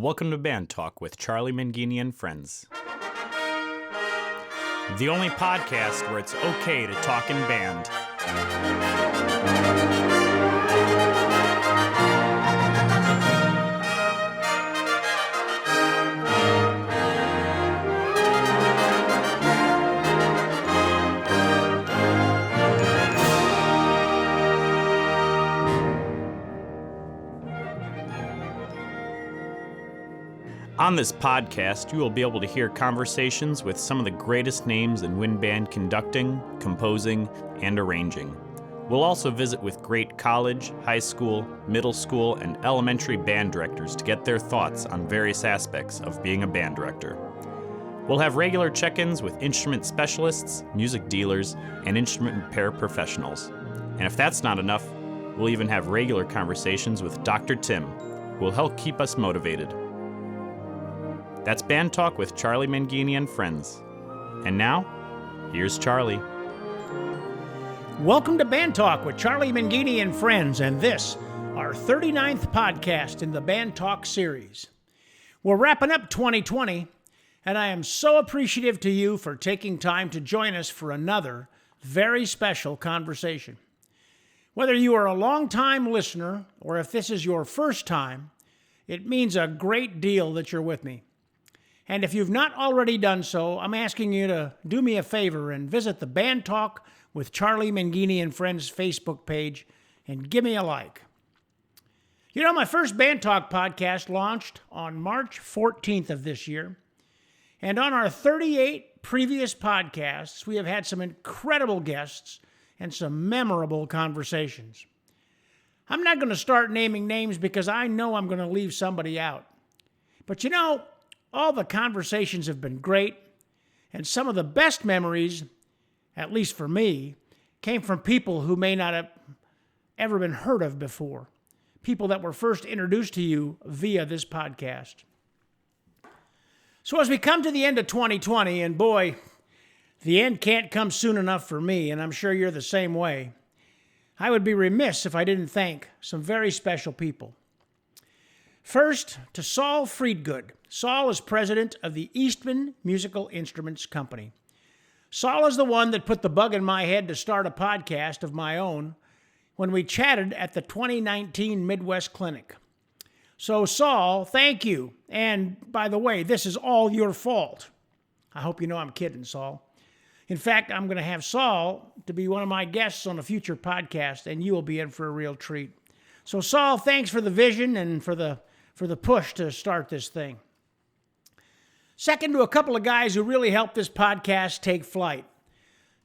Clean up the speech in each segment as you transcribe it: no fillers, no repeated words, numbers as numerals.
Welcome to Band Talk with Charlie Mangini and friends. The only podcast where it's okay to talk in band. On this podcast, you will be able to hear conversations with some of the greatest names in wind band conducting, composing, and arranging. We'll also visit with great college, high school, middle school, and elementary band directors to get their thoughts on various aspects of being a band director. We'll have regular check-ins with instrument specialists, music dealers, and instrument repair professionals. And if that's not enough, we'll even have regular conversations with Dr. Tim, who will help keep us motivated. That's Band Talk with Charlie Mangini and friends. And now, here's Charlie. Welcome to Band Talk with Charlie Mangini and friends, and this, our 39th podcast in the Band Talk series. We're wrapping up 2020, and I am so appreciative to you for taking time to join us for another very special conversation. Whether you are a long-time listener or if this is your first time, it means a great deal that you're with me. And if you've not already done so, I'm asking you to do me a favor and visit the Band Talk with Charlie Mangini and Friends Facebook page and give me a like. You know, my first Band Talk podcast launched on March 14th of this year. And on our 38 previous podcasts, we have had some incredible guests and some memorable conversations. I'm not going to start naming names because I know I'm going to leave somebody out. But you know, all the conversations have been great, and some of the best memories, at least for me, came from people who may not have ever been heard of before, people that were first introduced to you via this podcast. So as we come to the end of 2020, and boy, the end can't come soon enough for me, and I'm sure you're the same way, I would be remiss if I didn't thank some very special people. First, to Saul Friedgood. Saul is president of the Eastman Musical Instruments Company. Saul is the one that put the bug in my head to start a podcast of my own when we chatted at the 2019 Midwest Clinic. So Saul, thank you. And by the way, this is all your fault. I hope you know I'm kidding, Saul. In fact, I'm going to have Saul to be one of my guests on a future podcast, and you will be in for a real treat. So Saul, thanks for the vision and for the push to start this thing. Second, to a couple of guys who really helped this podcast take flight.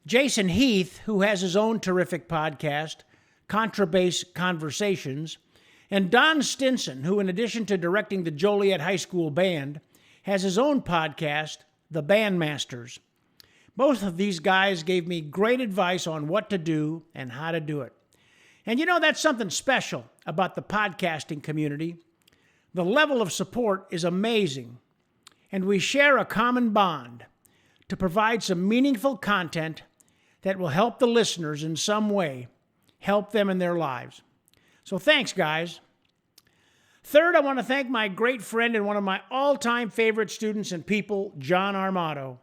Jason Heath, who has his own terrific podcast, Contrabass Conversations, and Don Stinson, who in addition to directing the Joliet High School Band, has his own podcast, The Bandmasters. Both of these guys gave me great advice on what to do and how to do it. And you know, that's something special about the podcasting community. The level of support is amazing, and we share a common bond to provide some meaningful content that will help the listeners in some way, help them in their lives. So thanks, guys. Third, I want to thank my great friend and one of my all-time favorite students and people, John Armato.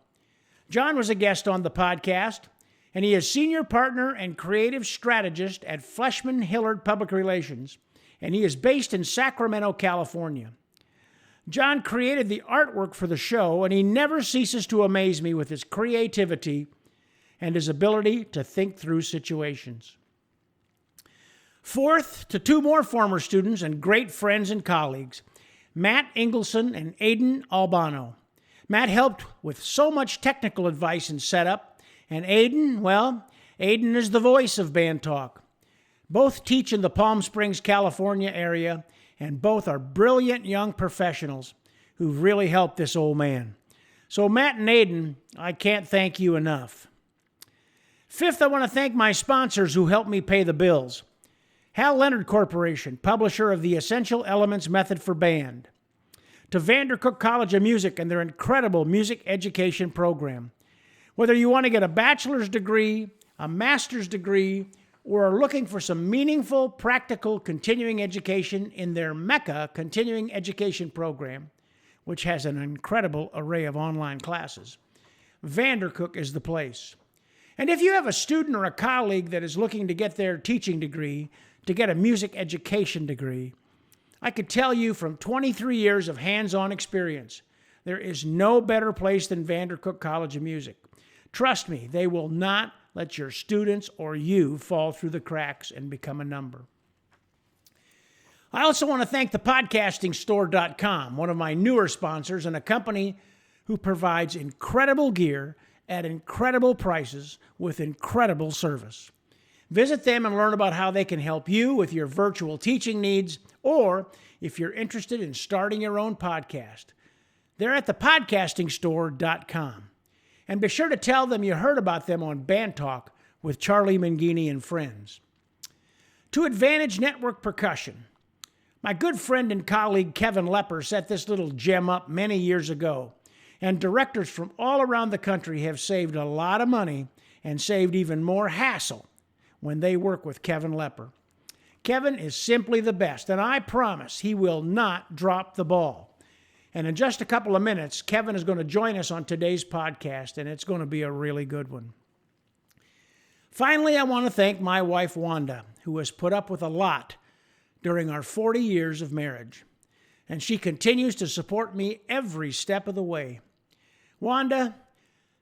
John was a guest on the podcast, and he is senior partner and creative strategist at Fleshman Hillard Public Relations, and he is based in Sacramento, California. John created the artwork for the show, and he never ceases to amaze me with his creativity and his ability to think through situations. Fourth, to two more former students and great friends and colleagues, Matt Ingleson and Aidan Albano. Matt helped with so much technical advice and setup, and Aidan is the voice of Band Talk. Both teach in the Palm Springs, California area, and both are brilliant young professionals who've really helped this old man. So Matt and Aidan, I can't thank you enough. Fifth, I want to thank my sponsors who helped me pay the bills. Hal Leonard Corporation, publisher of the Essential Elements Method for Band. To Vandercook College of Music and their incredible music education program. Whether you want to get a bachelor's degree, a master's degree, or are looking for some meaningful, practical continuing education in their Mecca continuing education program, which has an incredible array of online classes, Vandercook is the place. And if you have a student or a colleague that is looking to get their teaching degree, to get a music education degree, I could tell you from 23 years of hands-on experience, there is no better place than Vandercook College of Music. Trust me, they will not let your students or you fall through the cracks and become a number. I also want to thank the podcastingstore.com, one of my newer sponsors and a company who provides incredible gear at incredible prices with incredible service. Visit them and learn about how they can help you with your virtual teaching needs, or if you're interested in starting your own podcast. They're at thepodcastingstore.com. And be sure to tell them you heard about them on Band Talk with Charlie Mangini and friends. To Advantage Network Percussion. My good friend and colleague Kevin Lepper set this little gem up many years ago, and directors from all around the country have saved a lot of money and saved even more hassle when they work with Kevin Lepper. Kevin is simply the best, and I promise he will not drop the ball. And in just a couple of minutes, Kevin is going to join us on today's podcast, and it's going to be a really good one. Finally, I want to thank my wife, Wanda, who has put up with a lot during our 40 years of marriage, and she continues to support me every step of the way. Wanda,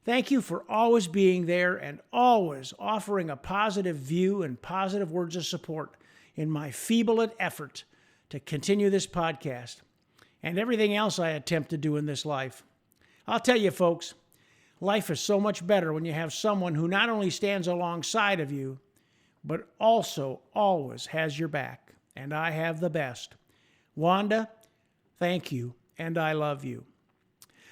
thank you for always being there and always offering a positive view and positive words of support in my feeble effort to continue this podcast and everything else I attempt to do in this life. I'll tell you, folks, life is so much better when you have someone who not only stands alongside of you, but also always has your back. And I have the best. Wanda, thank you, and I love you.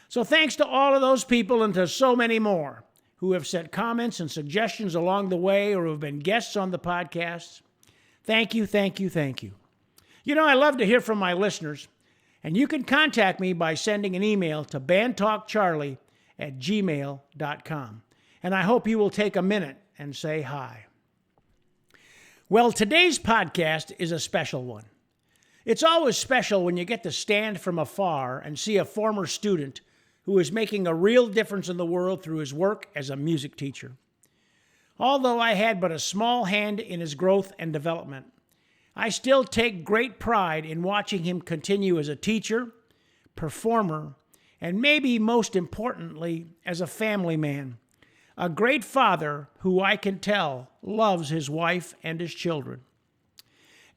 So thanks to all of those people and to so many more who have sent comments and suggestions along the way or who have been guests on the podcasts. Thank you, thank you, thank you. You know, I love to hear from my listeners, and you can contact me by sending an email to bandtalkcharlie@gmail.com. And I hope you will take a minute and say hi. Well, today's podcast is a special one. It's always special when you get to stand from afar and see a former student who is making a real difference in the world through his work as a music teacher. Although I had but a small hand in his growth and development, I still take great pride in watching him continue as a teacher, performer, and maybe most importantly, as a family man, a great father who I can tell loves his wife and his children.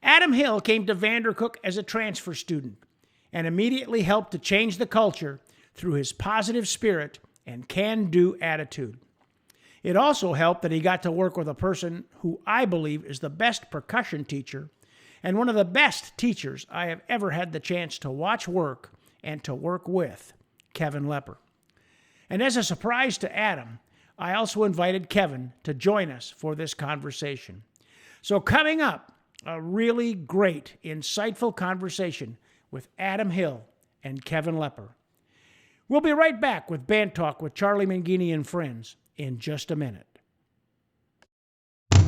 Adam Hill came to Vandercook as a transfer student and immediately helped to change the culture through his positive spirit and can-do attitude. It also helped that he got to work with a person who I believe is the best percussion teacher and one of the best teachers I have ever had the chance to watch work and to work with, Kevin Lepper. And as a surprise to Adam, I also invited Kevin to join us for this conversation. So coming up, a really great, insightful conversation with Adam Hill and Kevin Lepper. We'll be right back with Band Talk with Charlie Mangini and friends in just a minute.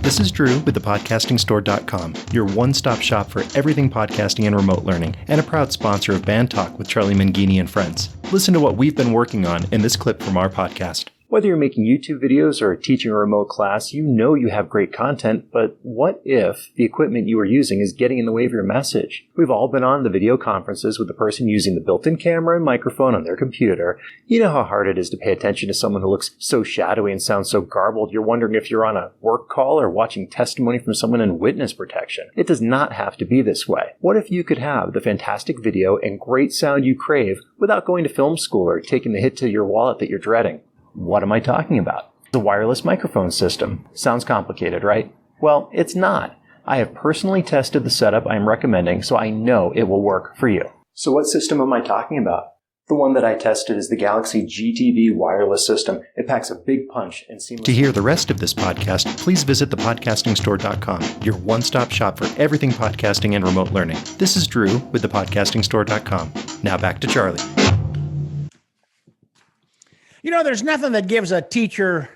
This is Drew with thepodcastingstore.com, your one-stop shop for everything podcasting and remote learning, and a proud sponsor of Band Talk with Charlie Mangini and friends. Listen to what we've been working on in this clip from our podcast. Whether you're making YouTube videos or teaching a remote class, you know you have great content, but what if the equipment you are using is getting in the way of your message? We've all been on the video conferences with the person using the built-in camera and microphone on their computer. You know how hard it is to pay attention to someone who looks so shadowy and sounds so garbled. You're wondering if you're on a work call or watching testimony from someone in witness protection. It does not have to be this way. What if you could have the fantastic video and great sound you crave without going to film school or taking the hit to your wallet that you're dreading? What am I talking about? The wireless microphone system. Sounds complicated, right? Well, it's not. I have personally tested the setup I am recommending, so I know it will work for you. So what system am I talking about? The one that I tested is the Galaxy GTV wireless system. It packs a big punch and seamless. To hear the rest of this podcast, please visit thepodcastingstore.com, your one-stop shop for everything podcasting and remote learning. This is Drew with thepodcastingstore.com. Now back to Charlie. You know, there's nothing that gives a teacher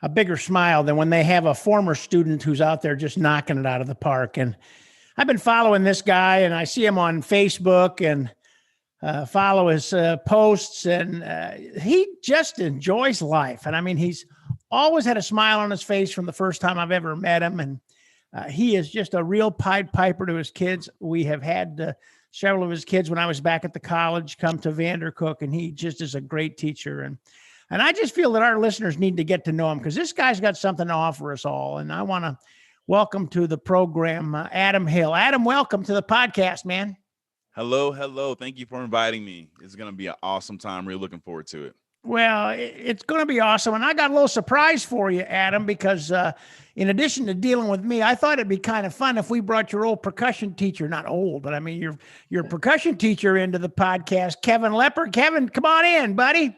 a bigger smile than when they have a former student who's out there just knocking it out of the park. And I've been following this guy, and I see him on Facebook and follow his posts, and he just enjoys life. And I mean, he's always had a smile on his face from the first time I've ever met him. And he is just a real Pied Piper to his kids. We have had several of his kids when I was back at the college come to Vandercook, and he just is a great teacher. And I just feel that our listeners need to get to know him because this guy's got something to offer us all. And I want to welcome to the program Adam Hill. Adam, welcome to the podcast, man. Hello. Thank you for inviting me. It's going to be an awesome time. Really looking forward to it. Well, it's going to be awesome. And I got a little surprise for you, Adam, because in addition to dealing with me, I thought it'd be kind of fun if we brought your old percussion teacher, not old, but I mean, your percussion teacher into the podcast, Kevin Lepper. Kevin, come on in, buddy.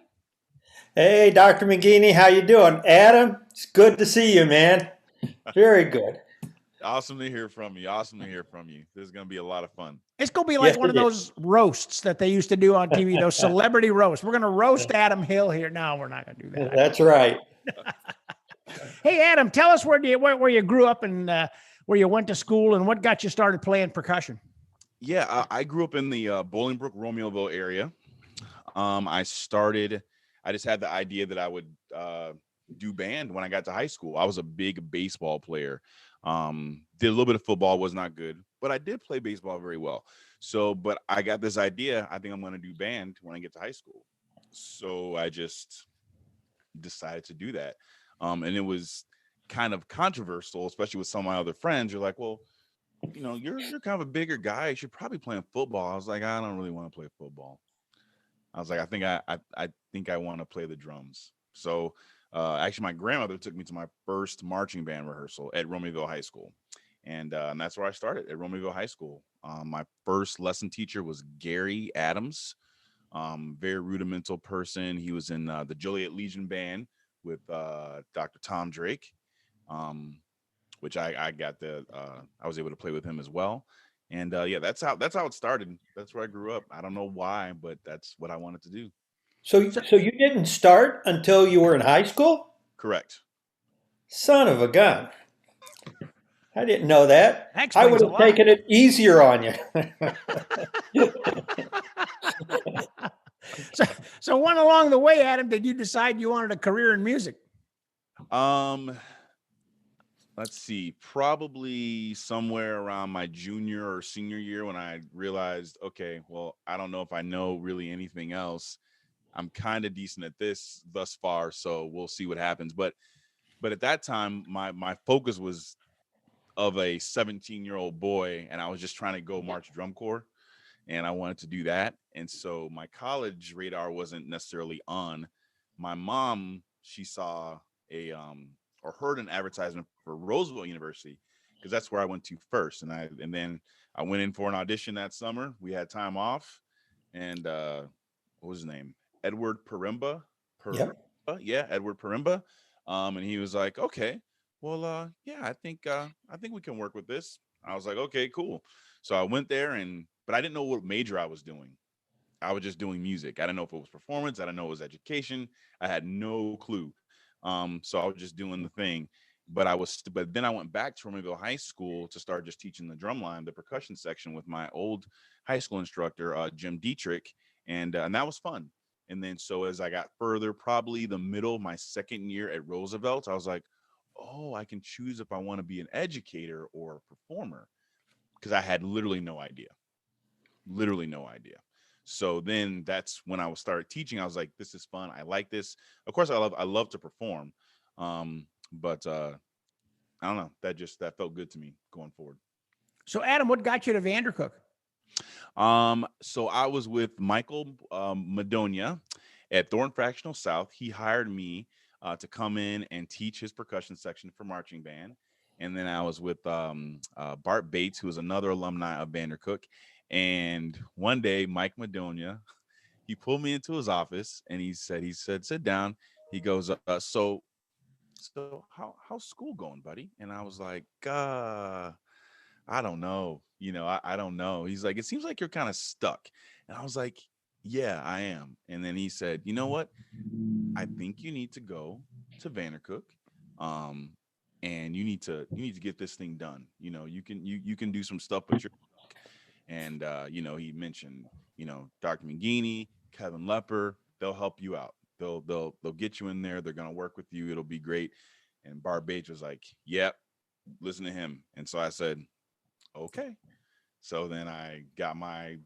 Hey, Dr. McGeaney, how you doing? Adam, it's good to see you, man. Very good. Awesome to hear from you. This is going to be a lot of fun. It's going to be like one of those roasts that they used to do on TV, those celebrity roasts. We're going to roast Adam Hill here. No, we're not going to do that. That's right. Hey, Adam, tell us where you grew up and where you went to school and what got you started playing percussion. Yeah, I grew up in the Bolingbrook, Romeoville area. I just had the idea that I would do band when I got to high school. I was a big baseball player. Did a little bit of football, was not good, but I did play baseball very well. So, but I got this idea, I think I'm going to do band when I get to high school. So I just decided to do that. And it was kind of controversial, especially with some of my other friends. You're like, well, you know, you're kind of a bigger guy. You should probably play football. I was like, I don't really want to play football. I was like, I think I want to play the drums. So actually, my grandmother took me to my first marching band rehearsal at Romeoville High School. And that's where I started, at Romeoville High School. My first lesson teacher was Gary Adams, very rudimental person. He was in the Joliet Legion Band with Dr. Tom Drake, which I was able to play with him as well. And that's how it started. That's where I grew up. I don't know why, but that's what I wanted to do. So you didn't start until you were in high school? Correct. Son of a gun. I didn't know that. I would have taken it easier on you. So when along the way, Adam, did you decide you wanted a career in music? Let's see, probably somewhere around my junior or senior year when I realized, okay, well, I don't know if I know really anything else. I'm kind of decent at this thus far, so we'll see what happens. But at that time, my focus was of a 17-year-old boy, and I was just trying to go march drum corps, and I wanted to do that. And so my college radar wasn't necessarily on. My mom, she saw or heard an advertisement for Roosevelt University, because that's where I went to first. And then I went in for an audition that summer. We had time off, and what was his name? Edward Perimba. Yep. Yeah, Edward Perimba. And he was like, okay, well, yeah, I think we can work with this. I was like, okay, cool. So I went there, but I didn't know what major I was doing. I was just doing music. I didn't know if it was performance. I didn't know it was education. I had no clue. So I was just doing the thing, but then I went back to Romeoville High School to start just teaching the drumline, the percussion section with my old high school instructor, Jim Dietrich. And that was fun. And then, so as I got further, probably the middle of my second year at Roosevelt, I was like, oh, I can choose if I want to be an educator or a performer, because I had literally no idea. So then that's when I started teaching. I was like, this is fun. I like this. Of course, I love to perform. But I don't know. That felt good to me going forward. So Adam, what got you to Vandercook? So I was with Michael Madonia at Thorn Fractional South. He hired me to come in and teach his percussion section for marching band. And then I was with Bart Bates, who was another alumni of Vandercook. And one day, Mike Madonia, he pulled me into his office and he said, sit down. He goes, so how's school going, buddy? And I was like, I don't know. I don't know. He's like, it seems like you're kind of stuck. And I was like, yeah, I am. And then he said, you know what? I think you need to go to Vandercook. And you need to get this thing done. You can do some stuff, but you're stuck. And he mentioned, Dr. McGeaney, Kevin Lepper, they'll help you out. They'll get you in there. They're gonna work with you. It'll be great. And Barbage was like, yep, listen to him. And so I said, okay. So then I got my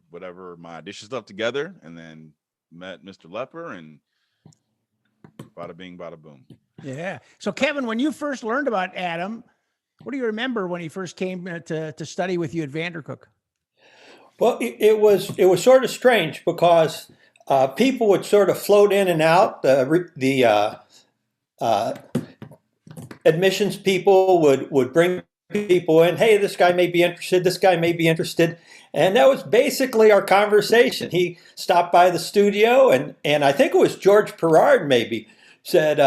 audition stuff together, and then met Mr. Lepper, and bada bing, bada boom. Yeah. So Kevin, when you first learned about Adam, what do you remember when he first came to study with you at Vandercook? Well, it was sort of strange because people would sort of float in and out. The admissions people would bring people in. Hey, this guy may be interested. This guy may be interested. And that was basically our conversation. He stopped by the studio, and I think it was George Perard maybe said,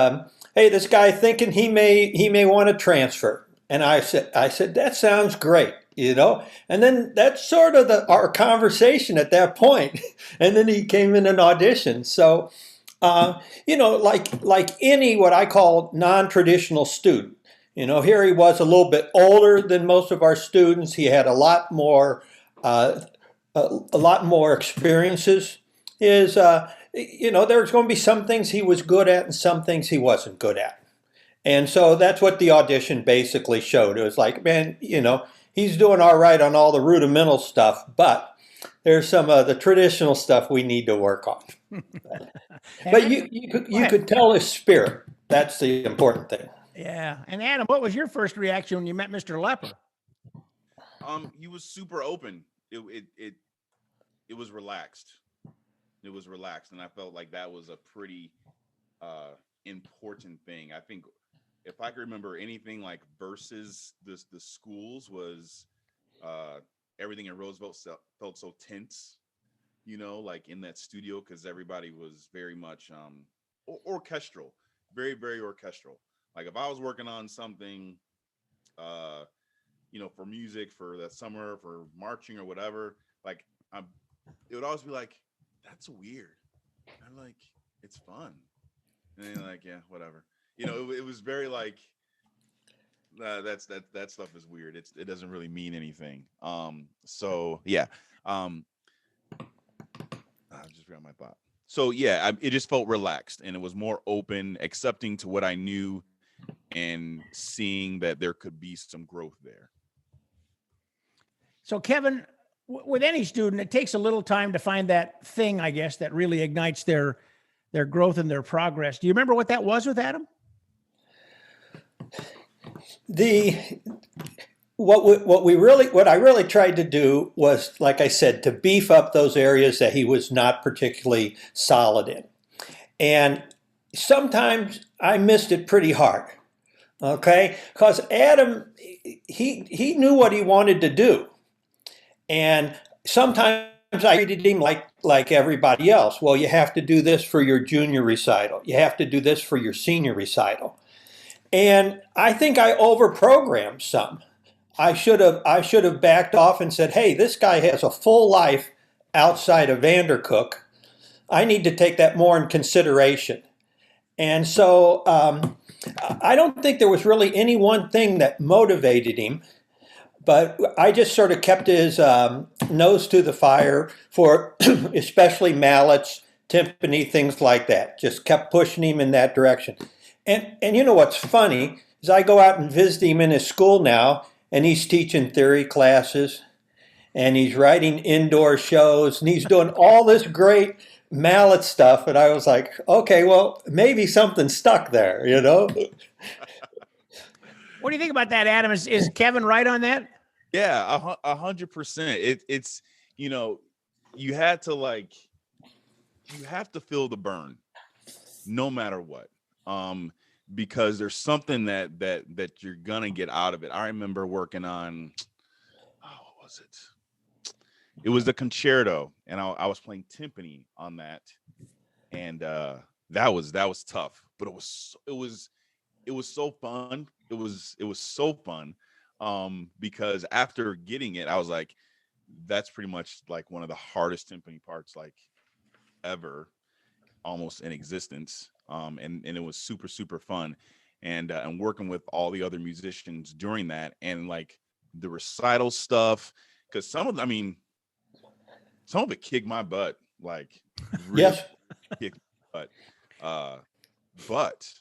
hey, this guy thinking he may want to transfer. And I said, that sounds great, And then that's sort of our conversation at that point. And then he came in and auditioned. So, like any what I call non-traditional student, here he was a little bit older than most of our students. He had a lot more experiences. There's going to be some things he was good at and some things he wasn't good at. And so that's what the audition basically showed. It was like, man, he's doing all right on all the rudimental stuff, but there's some of the traditional stuff we need to work on. But you could tell his spirit. That's the important thing. Yeah. And Adam, what was your first reaction when you met Mr. Lepper? He was super open. It was relaxed. It was relaxed, and I felt like that was a pretty important thing. I think if I could remember anything like versus the schools was everything in Roosevelt felt so tense, like in that studio, because everybody was very much orchestral, very, very orchestral. Like if I was working on something, for music for that summer, for marching or whatever, like it would always be like, that's weird. I'm like, it's fun. And then like, yeah, whatever. It was very like, that stuff is weird. It doesn't really mean anything. So yeah. I just forgot my thought. So yeah, it just felt relaxed, and it was more open, accepting to what I knew, and seeing that there could be some growth there. So Kevin, with any student, it takes a little time to find that thing, I guess, that really ignites their growth and their progress. Do you remember what that was with Adam? What I really tried to do was, like I said, to beef up those areas that he was not particularly solid in. And sometimes I missed it pretty hard. Okay? Because Adam, he knew what he wanted to do. And sometimes I treated him like everybody else. Well, you have to do this for your junior recital. You have to do this for your senior recital. And I think I overprogrammed some. I should have backed off and said, hey, this guy has a full life outside of Vandercook. I need to take that more in consideration. And so I don't think there was really any one thing that motivated him. But I just sort of kept his nose to the fire for especially mallets, timpani, things like that. Just kept pushing him in that direction. And what's funny is I go out and visit him in his school now, and he's teaching theory classes, and he's writing indoor shows, and he's doing all this great mallet stuff. And I was like, okay, well, maybe something stuck there, What do you think about that, Adam? Is Kevin right on that? Yeah, 100%. It's you have to feel the burn, no matter what, because there's something that you're gonna get out of it. I remember working on, what was it? It was the concerto, and I was playing timpani on that, and that was tough, but it was so fun. It was so fun. Because after getting it, I was like, that's pretty much like one of the hardest timpani parts like ever, almost in existence. And it was super, super fun. and working with all the other musicians during that, and like the recital stuff, because some of it kicked my butt, like really Yes. kicked my butt. But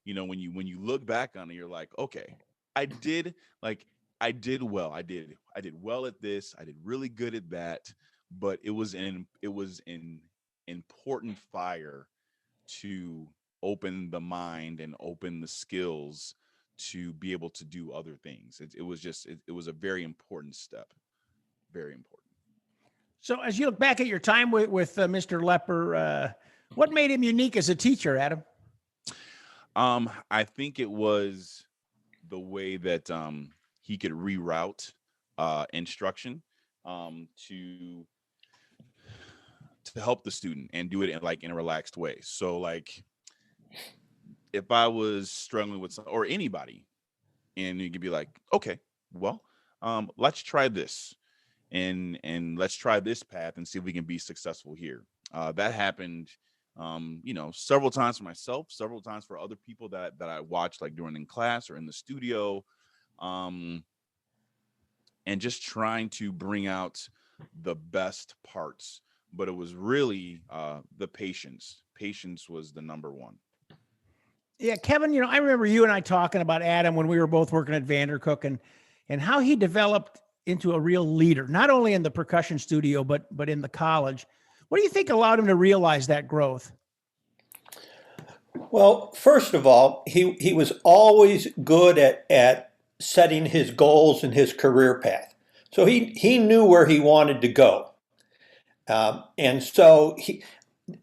when you look back on it, you're like, okay, I did like I did well. I did well at this. I did really good at that. But it was an important fire to open the mind and open the skills to be able to do other things. It was a very important step. Very important. So, as you look back at your time with Mr. Lepper, what made him unique as a teacher, Adam? I think it was the way that he could reroute instruction to help the student and do it in a relaxed way. So like if I was struggling with or anybody, and you could be like, okay, well, let's try this, and let's try this path and see if we can be successful here. That happened, several times for myself, several times for other people that I watched, like during in class or in the studio, um, and just trying to bring out the best parts. But it was really the patience. Patience was the number one. Yeah, Kevin, I remember you and I talking about Adam when we were both working at Vandercook and how he developed into a real leader, not only in the percussion studio, but in the college. What do you think allowed him to realize that growth? Well, first of all, he was always good at setting his goals and his career path. So he knew where he wanted to go. And so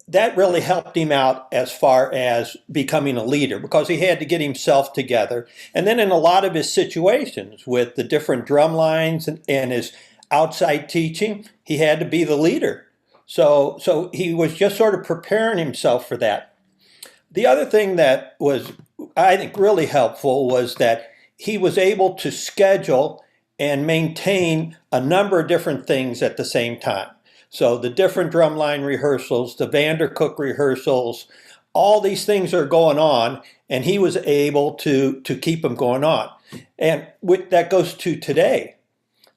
that really helped him out as far as becoming a leader, because he had to get himself together. And then in a lot of his situations with the different drum lines and his outside teaching, he had to be the leader. So he was just sort of preparing himself for that. The other thing that was, I think, really helpful was that he was able to schedule and maintain a number of different things at the same time. So the different drumline rehearsals, the Vandercook rehearsals, all these things are going on, and he was able to keep them going on. And that goes to today.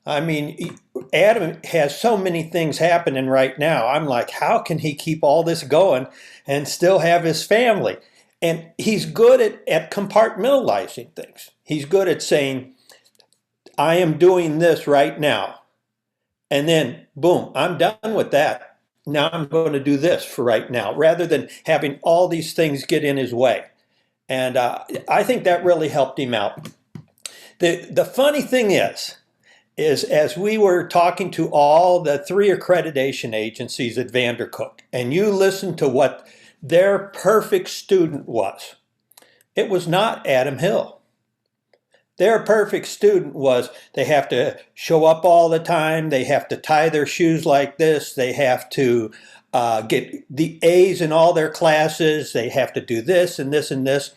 I mean, Adam has so many things happening right now. I'm like, how can he keep all this going and still have his family? And he's good at compartmentalizing things. He's good at saying, I am doing this right now. And then, boom, I'm done with that. Now I'm going to do this for right now, rather than having all these things get in his way. And I think that really helped him out. The funny thing is as we were talking to all the 3 accreditation agencies at Vandercook, and you listened to what their perfect student was, it was not Adam Hill. Their perfect student was, they have to show up all the time, they have to tie their shoes like this, they have to get the A's in all their classes, they have to do this and this and this.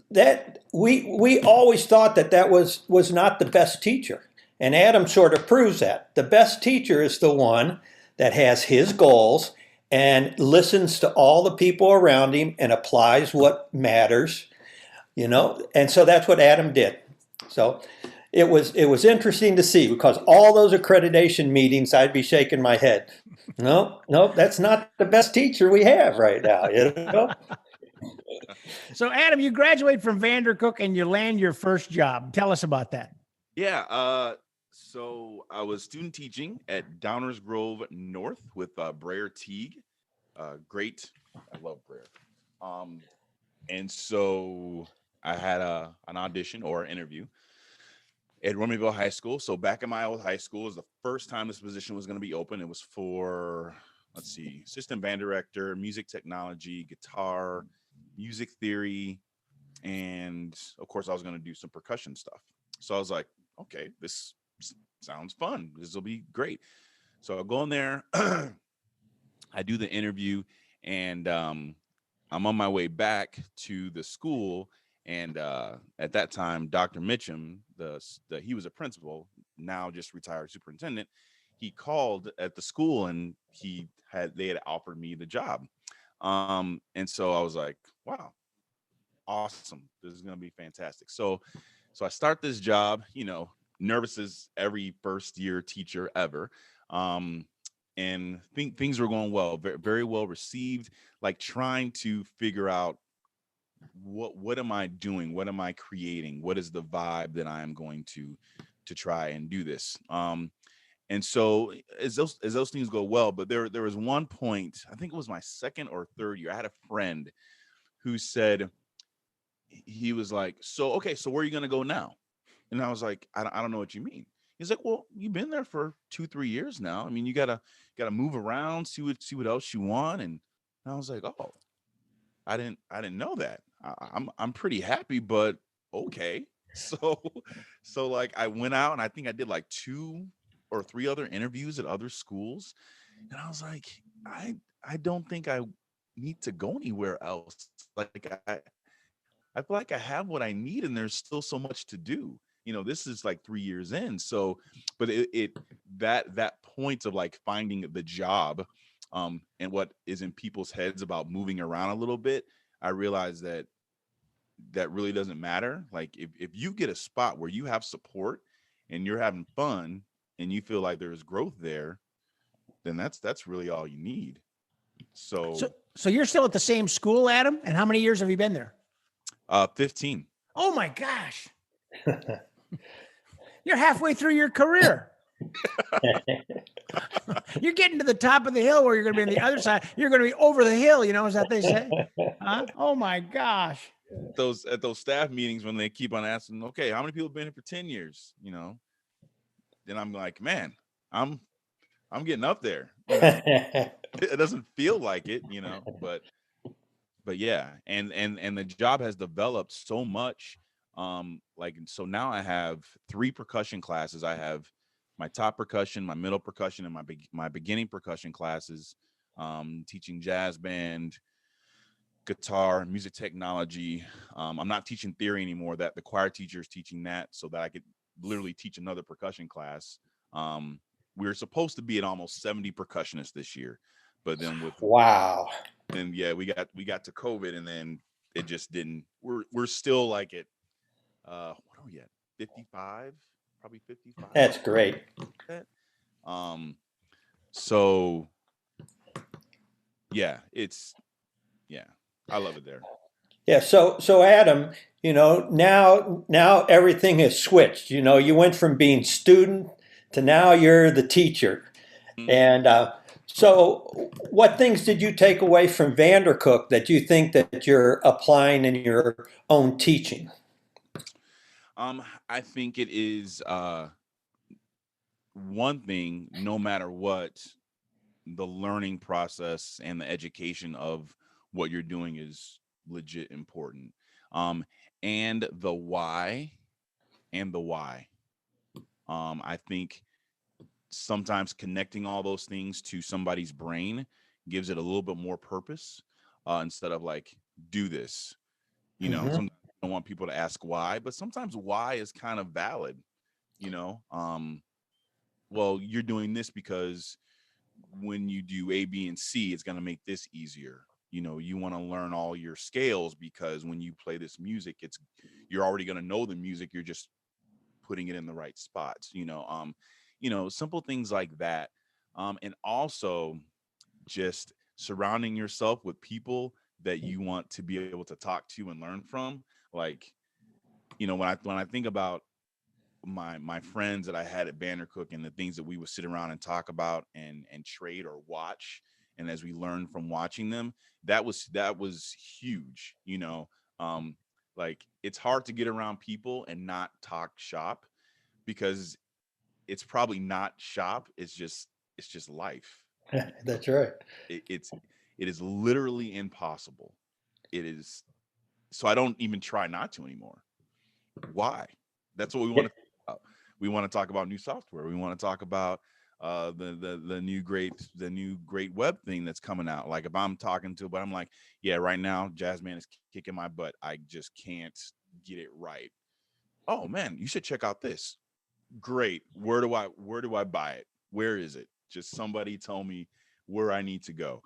That we always thought that was not the best teacher. And Adam sort of proves that. The best teacher is the one that has his goals and listens to all the people around him and applies what matters, And so that's what Adam did. So it was interesting to see, because all those accreditation meetings, I'd be shaking my head. No, that's not the best teacher we have right now, So, Adam, you graduate from Vandercook and you land your first job. Tell us about that. Yeah. So I was student teaching at Downers Grove North with Brer Teague. Great. I love Brer. And so I had an audition or an interview at Romeoville High School. So back in my old high school was the first time this position was going to be open. It was for, assistant band director, music technology, guitar, music theory, and of course I was going to do some percussion stuff. So I was like, okay, this sounds fun. This will be great. So I go in there, I do the interview, and I'm on my way back to the school. And at that time, Dr. Mitchum, he was a principal, now just retired superintendent. He called at the school, and they had offered me the job. And so I was like, wow, awesome. This is going to be fantastic. So I start this job, nervous as every first year teacher ever. And think things were going well, very, very well received, like trying to figure out what am I doing? What am I creating? What is the vibe that I am going to try and do this? And so as those things go well, but there was one point, I think it was my second or third year, I had a friend who said, he was like, so where are you gonna go now? And I was like, I don't know what you mean. He's like, well, you've been there for 2-3 years now. I mean, you gotta move around, see what else you want. And I was like, oh, I didn't know that. I'm pretty happy, but okay. So like I went out and I think I did like 2 or 3 other interviews at other schools, and I was like, I don't think I need to go anywhere else. Like I feel like I have what I need, and there's still so much to do. This is like 3 years in. So, but that point of like finding the job, and what is in people's heads about moving around a little bit, I realized that really doesn't matter. Like if you get a spot where you have support and you're having fun and you feel like there's growth there, then that's really all you need. So you're still at the same school, Adam? And how many years have you been there? 15. Oh my gosh. You're halfway through your career. You're getting to the top of the hill where you're going to be on the other side. You're going to be over the hill. Is that they say? Huh? Oh my gosh. At those staff meetings, when they keep on asking, okay, how many people have been here for 10 years? Then I'm like, man, I'm getting up there. It doesn't feel like it, but yeah. And the job has developed so much. So now I have 3 percussion classes. I have my top percussion, my middle percussion, and my beginning percussion classes, teaching jazz band, guitar, music technology. I'm not teaching theory anymore. That the choir teacher is teaching that, so that I could literally teach another percussion class. We were supposed to be at almost 70 percussionists this year, but then wow. And yeah, we got to COVID, and then it just didn't. We're still like at what are we at? 55, probably 55. That's great. So yeah, I love it there. Yeah. So Adam, now everything has switched. You went from being student to now you're the teacher. Mm-hmm. And so what things did you take away from Vandercook that you think that you're applying in your own teaching? I think it is one thing, no matter what, the learning process and the education of what you're doing is legit important. And the why. I think sometimes connecting all those things to somebody's brain gives it a little bit more purpose, instead of like, do this. Mm-hmm. Sometimes I don't want people to ask why, but sometimes why is kind of valid. Well, you're doing this because when you do A, B, and C, it's going to make this easier. You want to learn all your scales because when you play this music, you're already going to know the music. You're just putting it in the right spots, simple things like that. And also just surrounding yourself with people that you want to be able to talk to and learn from. Like, when I think about my friends that I had at Vandercook and the things that we would sit around and talk about and trade or watch, and as we learned from watching them, that was huge. Like, it's hard to get around people and not talk shop, because it's probably not shop. It's just life. That's right. It is literally impossible. It is. So I don't even try not to anymore. Why? That's what we want to talk about. We want to talk about new software. We want to talk about the new great web thing that's coming out. Like, if I'm talking to, but I'm like, yeah, right now Jazzman is kicking my butt. I just can't get it right. Oh man, you should check out this. Great. Where do I buy it? Where is it? Just somebody tell me where I need to go.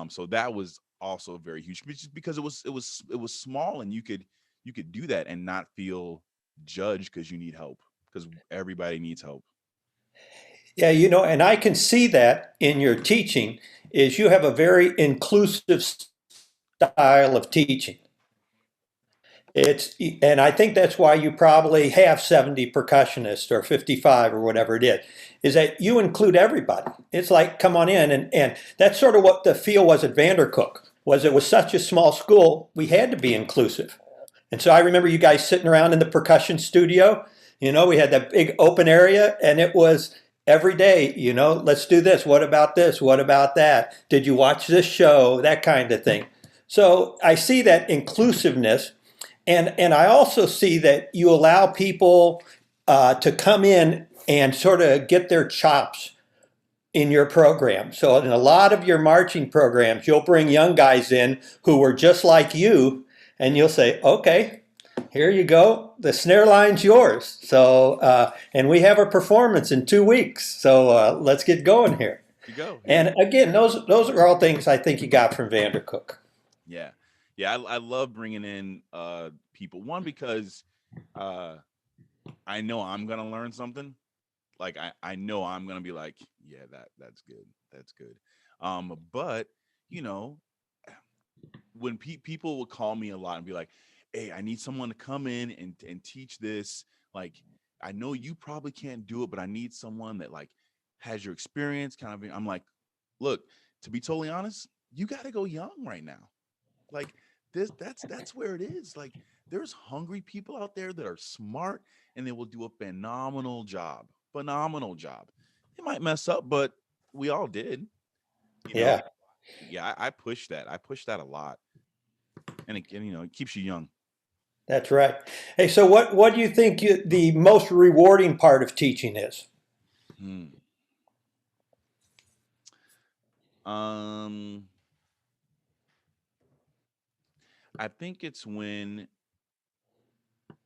So that was also very huge, just because it was small, and you could do that and not feel judged because you need help, because everybody needs help. Yeah, and I can see that in your teaching is you have a very inclusive style of teaching. And I think that's why you probably have 70 percussionists or 55 or whatever it is that you include everybody. It's like, come on in. And that's sort of what the feel was at Vandercook, was it was such a small school, we had to be inclusive. And so I remember you guys sitting around in the percussion studio. We had that big open area, and it was every day, let's do this. What about this? What about that? Did you watch this show? That kind of thing. So I see that inclusiveness. And I also see that you allow people to come in and sort of get their chops in your program. So in a lot of your marching programs, you'll bring young guys in who were just like you, and you'll say, okay, here you go. The snare line's yours. So, and we have a performance in 2 weeks. So let's get going here. You go. And again, those are all things I think you got from Vandercook. Yeah. Yeah, I love bringing in people. One, because I know I'm gonna learn something. Like I know I'm gonna be like, yeah, that's good, that's good. But when people will call me a lot and be like, hey, I need someone to come in and teach this. Like, I know you probably can't do it, but I need someone that like has your experience. Kind of. I'm like, look, to be totally honest, you got to go young right now. Like. That's where it is. Like, there's hungry people out there that are smart, and they will do a phenomenal job. They might mess up, but we all did. Yeah. Yeah. I push that. I push that a lot, and it keeps you young. That's right. Hey, so what do you think the most rewarding part of teaching is? I think it's when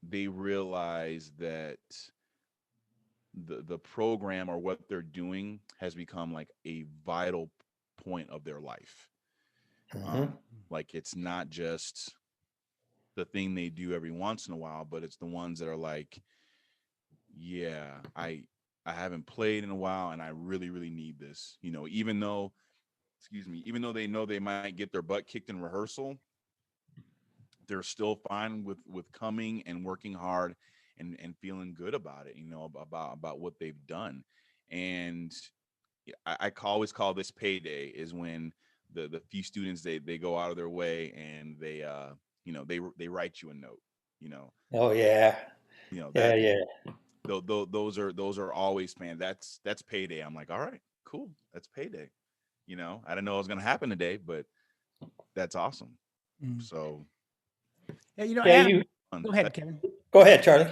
they realize that the program or what they're doing has become like a vital point of their life. Like, it's not just the thing they do every once in a while, but it's the ones that are like, yeah, I haven't played in a while, and I really, really need this. Even though they know they might get their butt kicked in rehearsal, they're still fine with coming and working hard and feeling good about it, about what they've done. And I always call this payday, is when the few students, they go out of their way, and they write you a note. Oh yeah. That Yeah. those are always, man, that's payday. I'm like, all right, cool, that's payday. I didn't know it was gonna happen today, but that's awesome. So Yeah, Yeah, Adam, go ahead, Kevin. Go ahead, Charlie.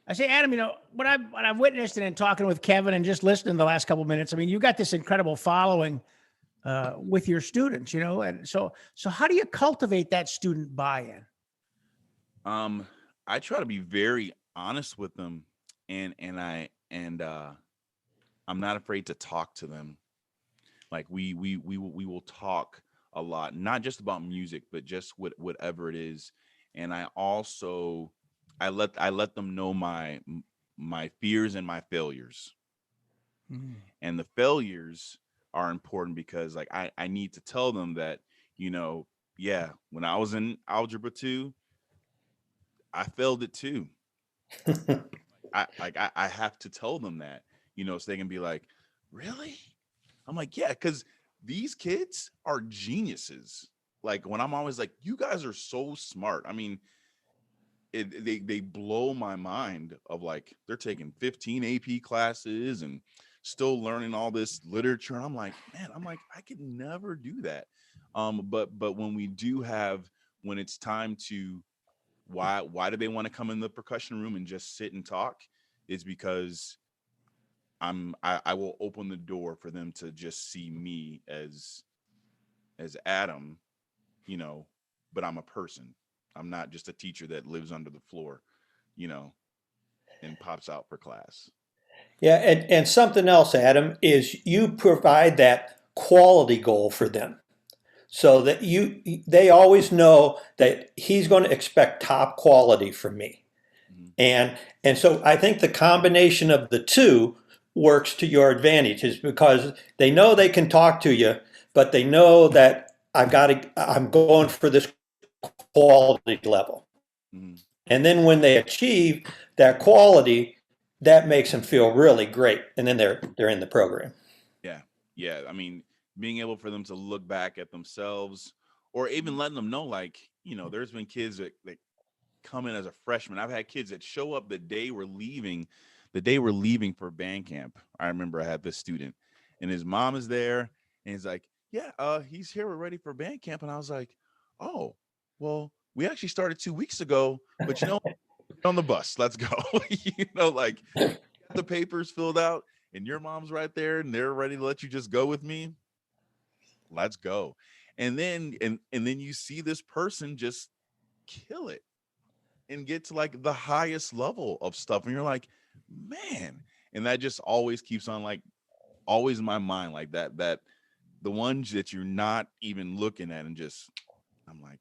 I say, Adam, what I've witnessed and in talking with Kevin and just listening the last couple of minutes, I mean, you got this incredible following with your students, and so how do you cultivate that student buy-in? I try to be very honest with them, and I'm not afraid to talk to them. Like, we will talk a lot, not just about music, but just whatever it is. And I also I let them know my fears and my failures. And the failures are important because, like, I need to tell them that, yeah, when I was in algebra 2, I failed it too. I have to tell them that, so they can be like, really? I'm like, yeah, because these kids are geniuses. Like, when I'm always like, you guys are so smart. I mean, they blow my mind, of like, they're taking 15 AP classes and still learning all this literature. And I'm like, man, I could never do that. But when it's time to, why do they want to come in the percussion room and just sit and talk? Is because I will open the door for them to just see me as Adam, but I'm a person. I'm not just a teacher that lives under the floor, and pops out for class. Yeah, and something else, Adam, is you provide that quality goal for them. so that they always know that he's going to expect top quality from me. And so I think the combination of the two works to your advantage, is because they know they can talk to you, but they know that I'm going for this quality level. Mhm. And then when they achieve that quality, that makes them feel really great. And then they're in the program. Yeah. Yeah. I mean, being able for them to look back at themselves, or even letting them know, like, there's been kids that come in as a freshman. I've had kids that show up the day we're leaving for band camp. I remember I had this student, and his mom is there, and he's like, yeah, he's here, we're ready for band camp. And I was like, oh, well, we actually started 2 weeks ago, but get on the bus, let's go. Like, got the papers filled out and your mom's right there and they're ready to let you just go with me, let's go. And then you see this person just kill it and get to like the highest level of stuff, and you're like, man. And that just always keeps on, like, always in my mind, like that the ones that you're not even looking at, and just, I'm like,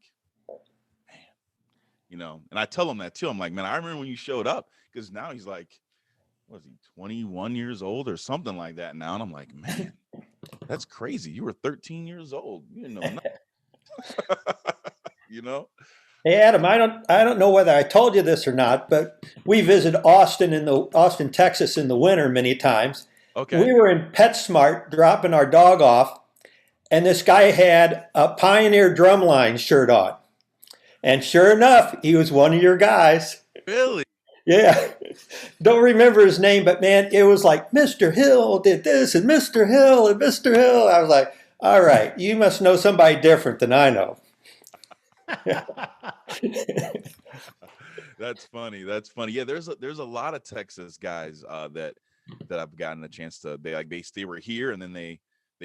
man. And I tell him that too. I'm like, man, I remember when you showed up, because now he's like, was he 21 years old or something like that now? And I'm like, man, that's crazy. You were 13 years old. You didn't know nothing. you know Hey Adam, I don't know whether I told you this or not, but we visit Austin, Texas in the winter many times. Okay. We were in PetSmart dropping our dog off, and this guy had a Pioneer Drumline shirt on. And sure enough, he was one of your guys. Really? Yeah. Don't remember his name, but man, it was like Mr. Hill did this and Mr. Hill and Mr. Hill. I was like, all right, you must know somebody different than I know. That's funny. Yeah, there's a lot of Texas guys that I've gotten a chance to. They were here, and then they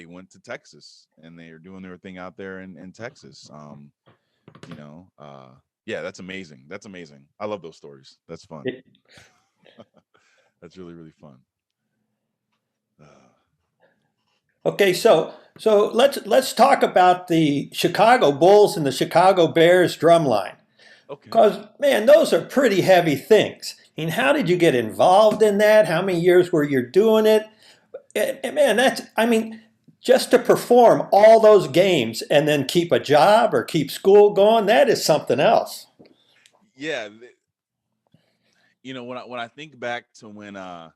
went to Texas, and they are doing their thing out there in Texas. Yeah, that's amazing. I love those stories. That's fun. That's really, really fun. Okay, so let's talk about the Chicago Bulls and the Chicago Bears drumline. Okay. Because, man, those are pretty heavy things. I mean, how did you get involved in that? How many years were you doing it? And man, just to perform all those games and then keep a job or keep school going, that is something else. Yeah. When I think back to when I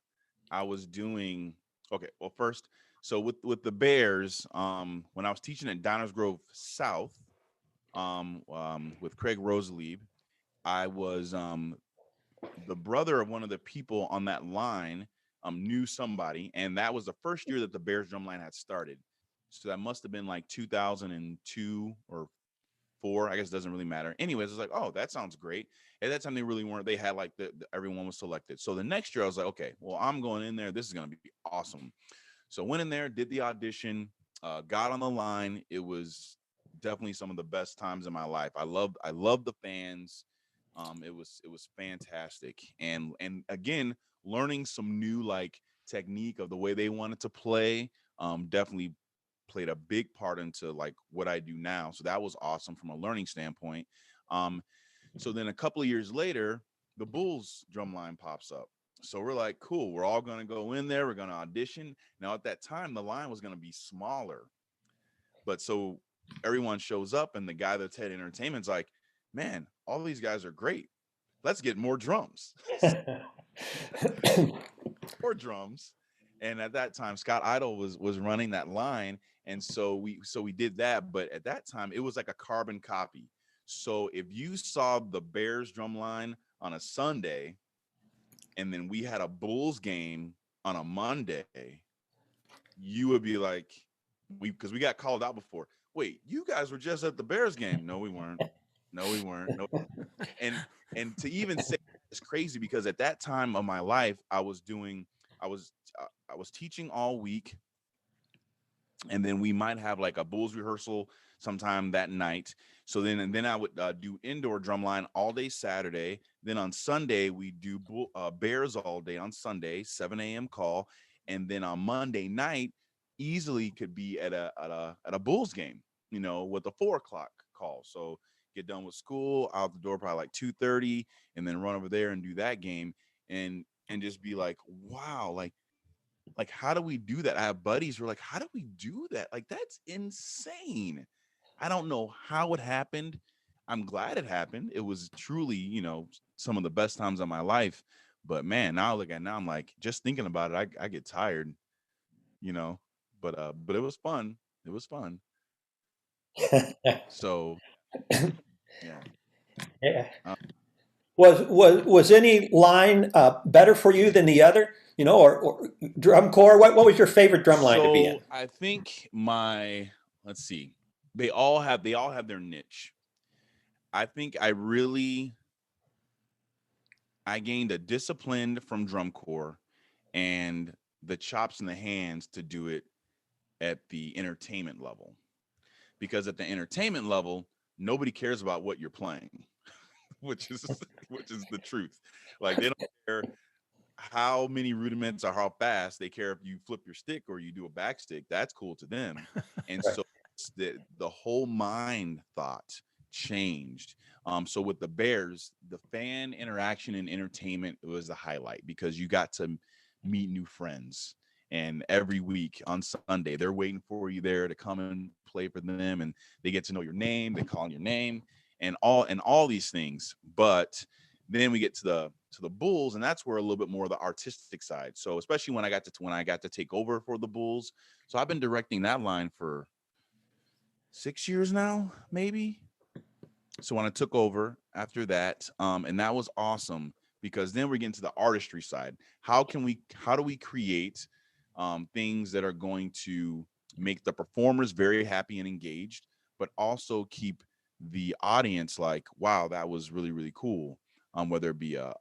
was doing, okay, well, first, so with the Bears, when I was teaching at Downers Grove South, with Craig Rosalieb, I was the brother of one of the people on that line knew somebody, and that was the first year that the Bears drumline had started. So that must have been like 2002 or 4. I guess it doesn't really matter. Anyways, I was like, oh, that sounds great. At that time, they really weren't. They had like everyone was selected. So the next year, I was like, okay, well, I'm going in there. This is going to be awesome. So went in there, did the audition, got on the line. It was definitely some of the best times in my life. I loved the fans. It was fantastic. And again, learning some new like technique of the way they wanted to play, definitely played a big part into like what I do now. So that was awesome from a learning standpoint. So then a couple of years later, the Bulls drumline pops up. So we're like, cool, we're all going to go in there. We're going to audition. Now, at that time, the line was going to be smaller. But so everyone shows up, and the guy that's head entertainment's like, man, all these guys are great. Let's get more drums. More drums. And at that time, Scott Idle was running that line. And so we did that. But at that time, it was like a carbon copy. So if you saw the Bears drum line on a Sunday, and then we had a Bulls game on a Monday, you would be like, because we got called out before. Wait, you guys were just at the Bears game. No, we weren't. No. And to even say it's crazy, because at that time of my life, I was teaching all week. And then we might have like a Bulls rehearsal sometime that night. So then I would do indoor drumline all day Saturday. Then on Sunday, we do Bears all day on Sunday, 7 a.m. call. And then on Monday night, easily could be at a Bulls game. with a 4 o'clock call. So get done with school, out the door probably like 2:30, and then run over there and do that game, and just be like, wow, like how do we do that? I have buddies who are like, how do we do that? Like, that's insane. I don't know how it happened. I'm glad it happened. It was truly, some of the best times of my life. But man, now I'm like, just thinking about it, I get tired, but it was fun. It was fun. So yeah. Yeah. Was any line better for you than the other? Or drum corps? What was your favorite drum line to be in? I think let's see, they all have their niche. I think I gained a discipline from drum corps and the chops and the hands to do it at the entertainment level, because at the entertainment level, nobody cares about what you're playing, which is the truth. Like, they don't care how many rudiments or how fast. They care if you flip your stick or you do a back stick. That's cool to them. And so the whole mind thought changed. So with the Bears, the fan interaction and entertainment was the highlight, because you got to meet new friends. And every week on Sunday, they're waiting for you there to come and play for them, and they get to know your name, they call your name, and all these things. But then we get to the Bulls, and that's where a little bit more of the artistic side. So especially when I got to take over for the Bulls. So I've been directing that line for 6 years now, maybe. So when I took over after that, and that was awesome, because then we're getting to the artistry side. How do we create things that are going to make the performers very happy and engaged, but also keep the audience like, wow, that was really, really cool. Whether it be a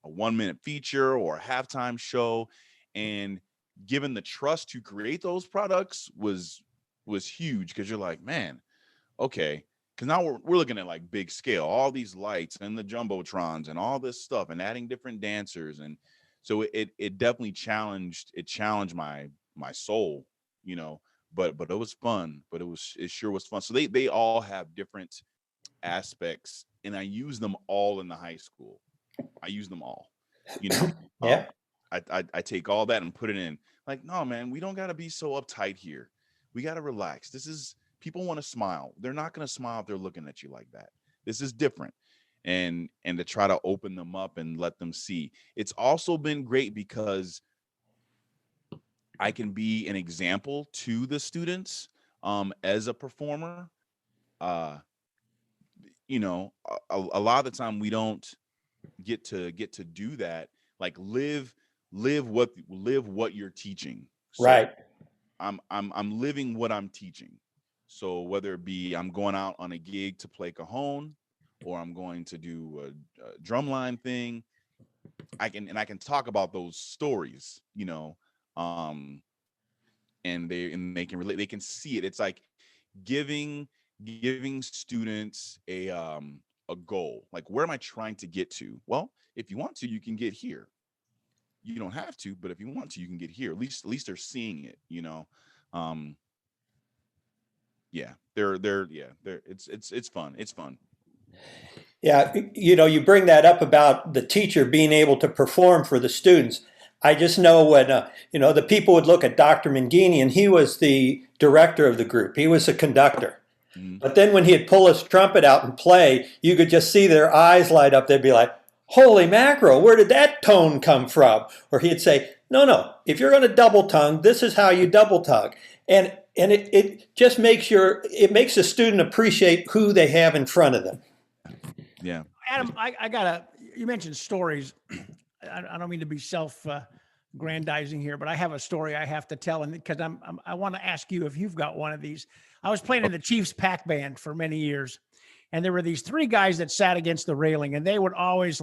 1-minute feature or a halftime show, and given the trust to create those products was huge, because you're like, man, okay, because now we're looking at like big scale, all these lights and the jumbotrons and all this stuff, and adding different dancers, and so it definitely challenged my soul, but it was fun. But it sure was fun. So they all have different aspects, and I use them all in the high school. I use them all, Yeah. I take all that and put it in. Like, no, man, we don't got to be so uptight here. We got to relax. People want to smile. They're not going to smile if they're looking at you like that. This is different. And to try to open them up and let them see. It's also been great because I can be an example to the students as a performer. A lot of the time we don't get to do that. Like, live what you're teaching. So Right. I'm living what I'm teaching. So whether it be I'm going out on a gig to play cajon, or I'm going to do a drumline thing, I can talk about those stories, and they can relate. They can see it. It's like giving students a goal. Like, where am I trying to get to? Well, if you want to, you can get here. You don't have to, but if you want to, you can get here. At least they're seeing it, Yeah, it's fun. It's fun. Yeah, you bring that up about the teacher being able to perform for the students. I just know when, the people would look at Dr. Mangini, and he was the director of the group. He was a conductor. Mm-hmm. But then when he'd pull his trumpet out and play, you could just see their eyes light up. They'd be like, holy mackerel, where did that tone come from? Or he'd say, no, if you're going to double tongue, this is how you double tongue. And it just makes the student appreciate who they have in front of them. Yeah. Adam, you mentioned stories. I don't mean to be self-grandizing here, but I have a story I have to tell, and because I want to ask you if you've got one of these. I was playing in the Chiefs pack band for many years, and there were these 3 guys that sat against the railing, and they would always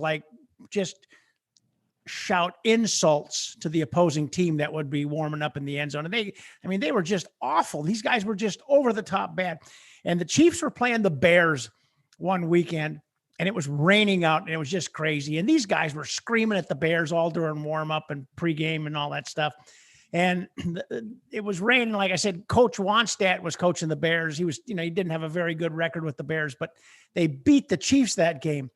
just shout insults to the opposing team that would be warming up in the end zone. And they were just awful. These guys were just over the top bad. And the Chiefs were playing the Bears one weekend, and it was raining out, and it was just crazy. And these guys were screaming at the Bears all during warm up and pregame and all that stuff. And it was raining. Like I said, Coach Wannstedt was coaching the Bears. He didn't have a very good record with the Bears, but they beat the Chiefs that game.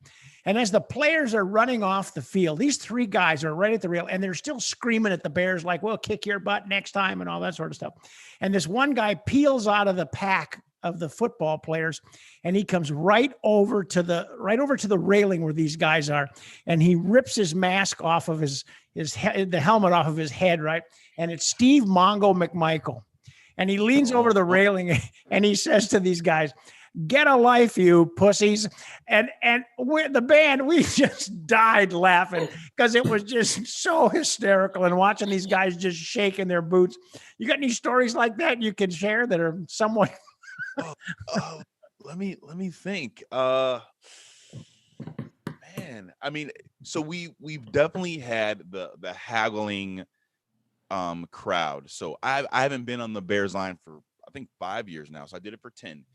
And as the players are running off the field, these three guys are right at the rail, and they're still screaming at the Bears like, we'll kick your butt next time and all that sort of stuff. And this one guy peels out of the pack of the football players, and he comes right over to the railing where these guys are, and he rips his mask off of the helmet off of his head, right? And it's Steve Mongo McMichael. And he leans over the railing and he says to these guys, "Get a life, you pussies." And the band, we just died laughing because it was just so hysterical, and watching these guys just shaking their boots. You got any stories like that you can share that are somewhat? Let me think. Man, I mean, so we've definitely had the haggling crowd. So I haven't been on the Bears line for I think 5 years now. So I did it for 10.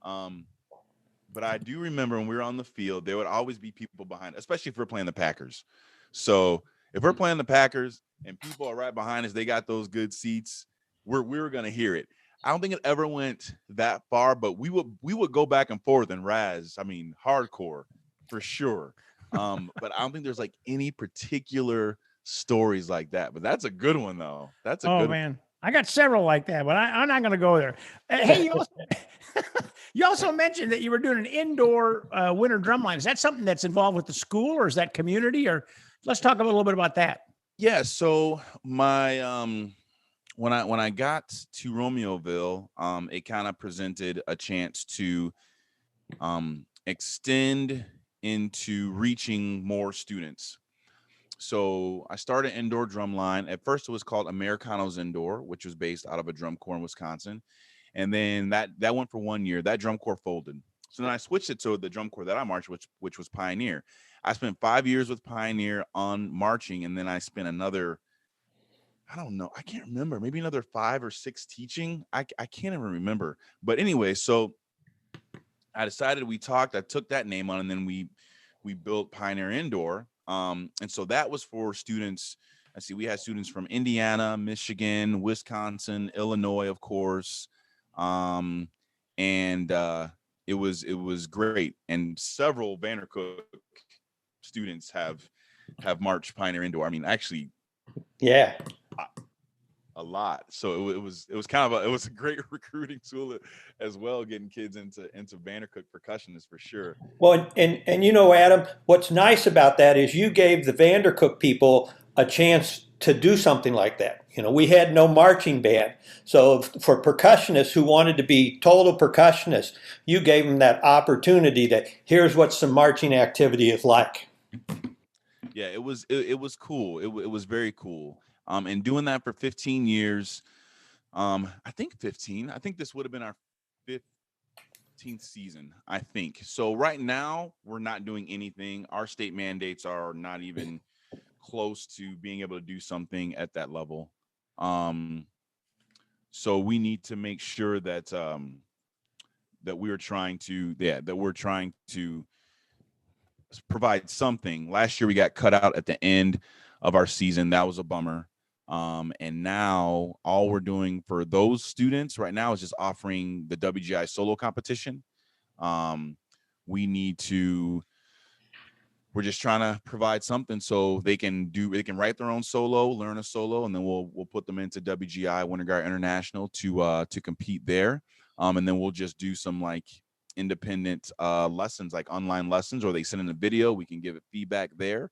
But I do remember when we were on the field, there would always be people behind, especially if we're playing the Packers. So if we're playing the Packers and people are right behind us, they got those good seats, we were gonna hear it. I don't think it ever went that far, but we would go back and forth and razz. I mean, hardcore for sure. But I don't think there's like any particular stories like that. But that's a good one though. That's a good man. I got several like that, but I'm not going to go there. Hey, you also mentioned that you were doing an indoor winter drumline. Is that something that's involved with the school, or is that community? Or let's talk a little bit about that. Yeah. So my when I got to Romeoville, it kind of presented a chance to extend into reaching more students. So I started indoor drumline. At first, it was called Americanos Indoor, which was based out of a drum corps in Wisconsin. And then that went for 1 year. That drum corps folded. So then I switched it to the drum corps that I marched, which was Pioneer. I spent 5 years with Pioneer on marching, and then I spent another, I don't know, I can't remember, maybe another 5 or 6 teaching. I can't even remember. But anyway, so I decided, we talked, I took that name on, and then we built Pioneer Indoor. And so that was for students. We had students from Indiana, Michigan, Wisconsin, Illinois, of course. And it was great. And several Vandercook students have marched Pioneer Indoor. I mean, actually, yeah, a lot. So it was kind of a great recruiting tool as well, getting kids into Vandercook percussionists for sure. Well, and Adam, what's nice about that is you gave the Vandercook people a chance to do something like that. We had no marching band. So for percussionists who wanted to be total percussionists, you gave them that opportunity that here's what some marching activity is like. Yeah, it was cool. It was very cool. And doing that for 15 years, I think this would have been our 15th season, I think. So right now we're not doing anything. Our state mandates are not even close to being able to do something at that level. So we need to make sure that that we're trying to provide something. Last year we got cut out at the end of our season. That was a bummer. And now all we're doing for those students right now is just offering the WGI solo competition. We're just trying to provide something so they can write their own solo, learn a solo, and then we'll put them into WGI Winter Guard International to compete there. And then we'll just do some like independent lessons, like online lessons, or they send in a video, we can give it feedback there.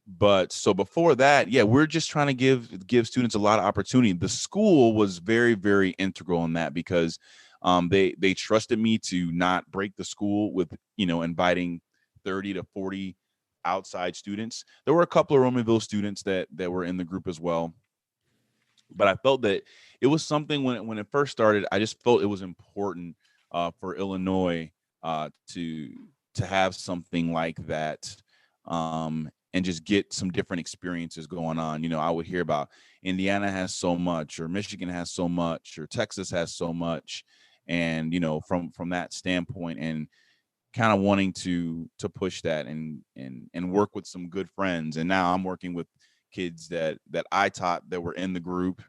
But so before that, yeah, we're just trying to give students a lot of opportunity. The school was very, very integral in that because they trusted me to not break the school with, inviting 30 to 40 outside students. There were a couple of Romeoville students that were in the group as well. But I felt that it was something when it first started, I just felt it was important for Illinois to have something like that. And just get some different experiences going on. I would hear about Indiana has so much, or Michigan has so much, or Texas has so much. And, from that standpoint, and kind of wanting to push that and work with some good friends. And now I'm working with kids that I taught that were in the group.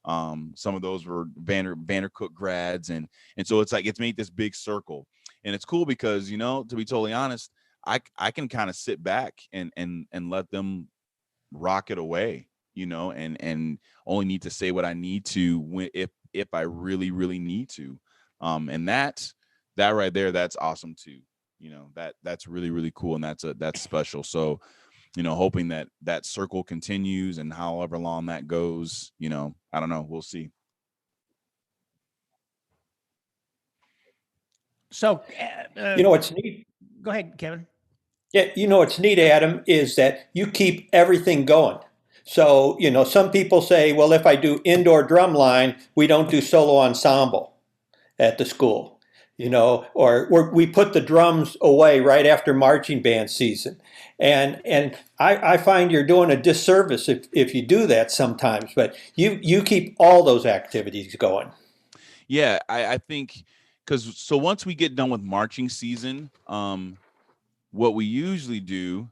Some of those were Vandercook grads, and so it's like it's made this big circle, and it's cool because, you know, to be totally honest, I can kind of sit back and let them rock it away, you know, and only need to say what I need to when if I really need to, and that right there, that's awesome too, you know, that's really cool, and that's special. So, you know, hoping that circle continues, and however long that goes, you know, I don't know, we'll see. So, You know what's neat? go ahead, Kevin. Yeah, you know what's neat, Adam, is that you keep everything going. So, you know, some people say, well, if I do indoor drum line, we don't do solo ensemble at the school, you know, or we put the drums away right after marching band season. And I find you're doing a disservice if you do that sometimes, but you keep all those activities going. Yeah, I think because so once we get done with marching season, what we usually do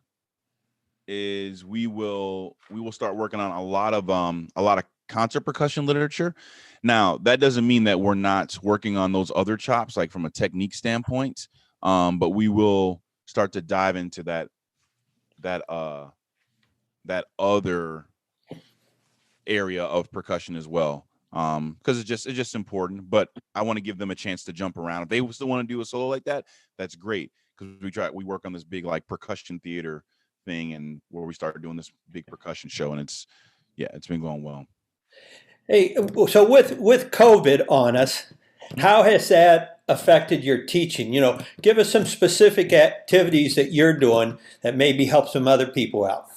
is we will start working on a lot of concert percussion literature. Now, that doesn't mean that we're not working on those other chops, like from a technique standpoint, but we will start to dive into that other area of percussion as well, because it's just important. But I want to give them a chance to jump around. If they still want to do a solo like that, that's great, because we work on this big like percussion theater thing, and where we started doing this big percussion show, and it's been going well. Hey, so with COVID on us, how has that affected your teaching? You know, give us some specific activities that you're doing that maybe help some other people out.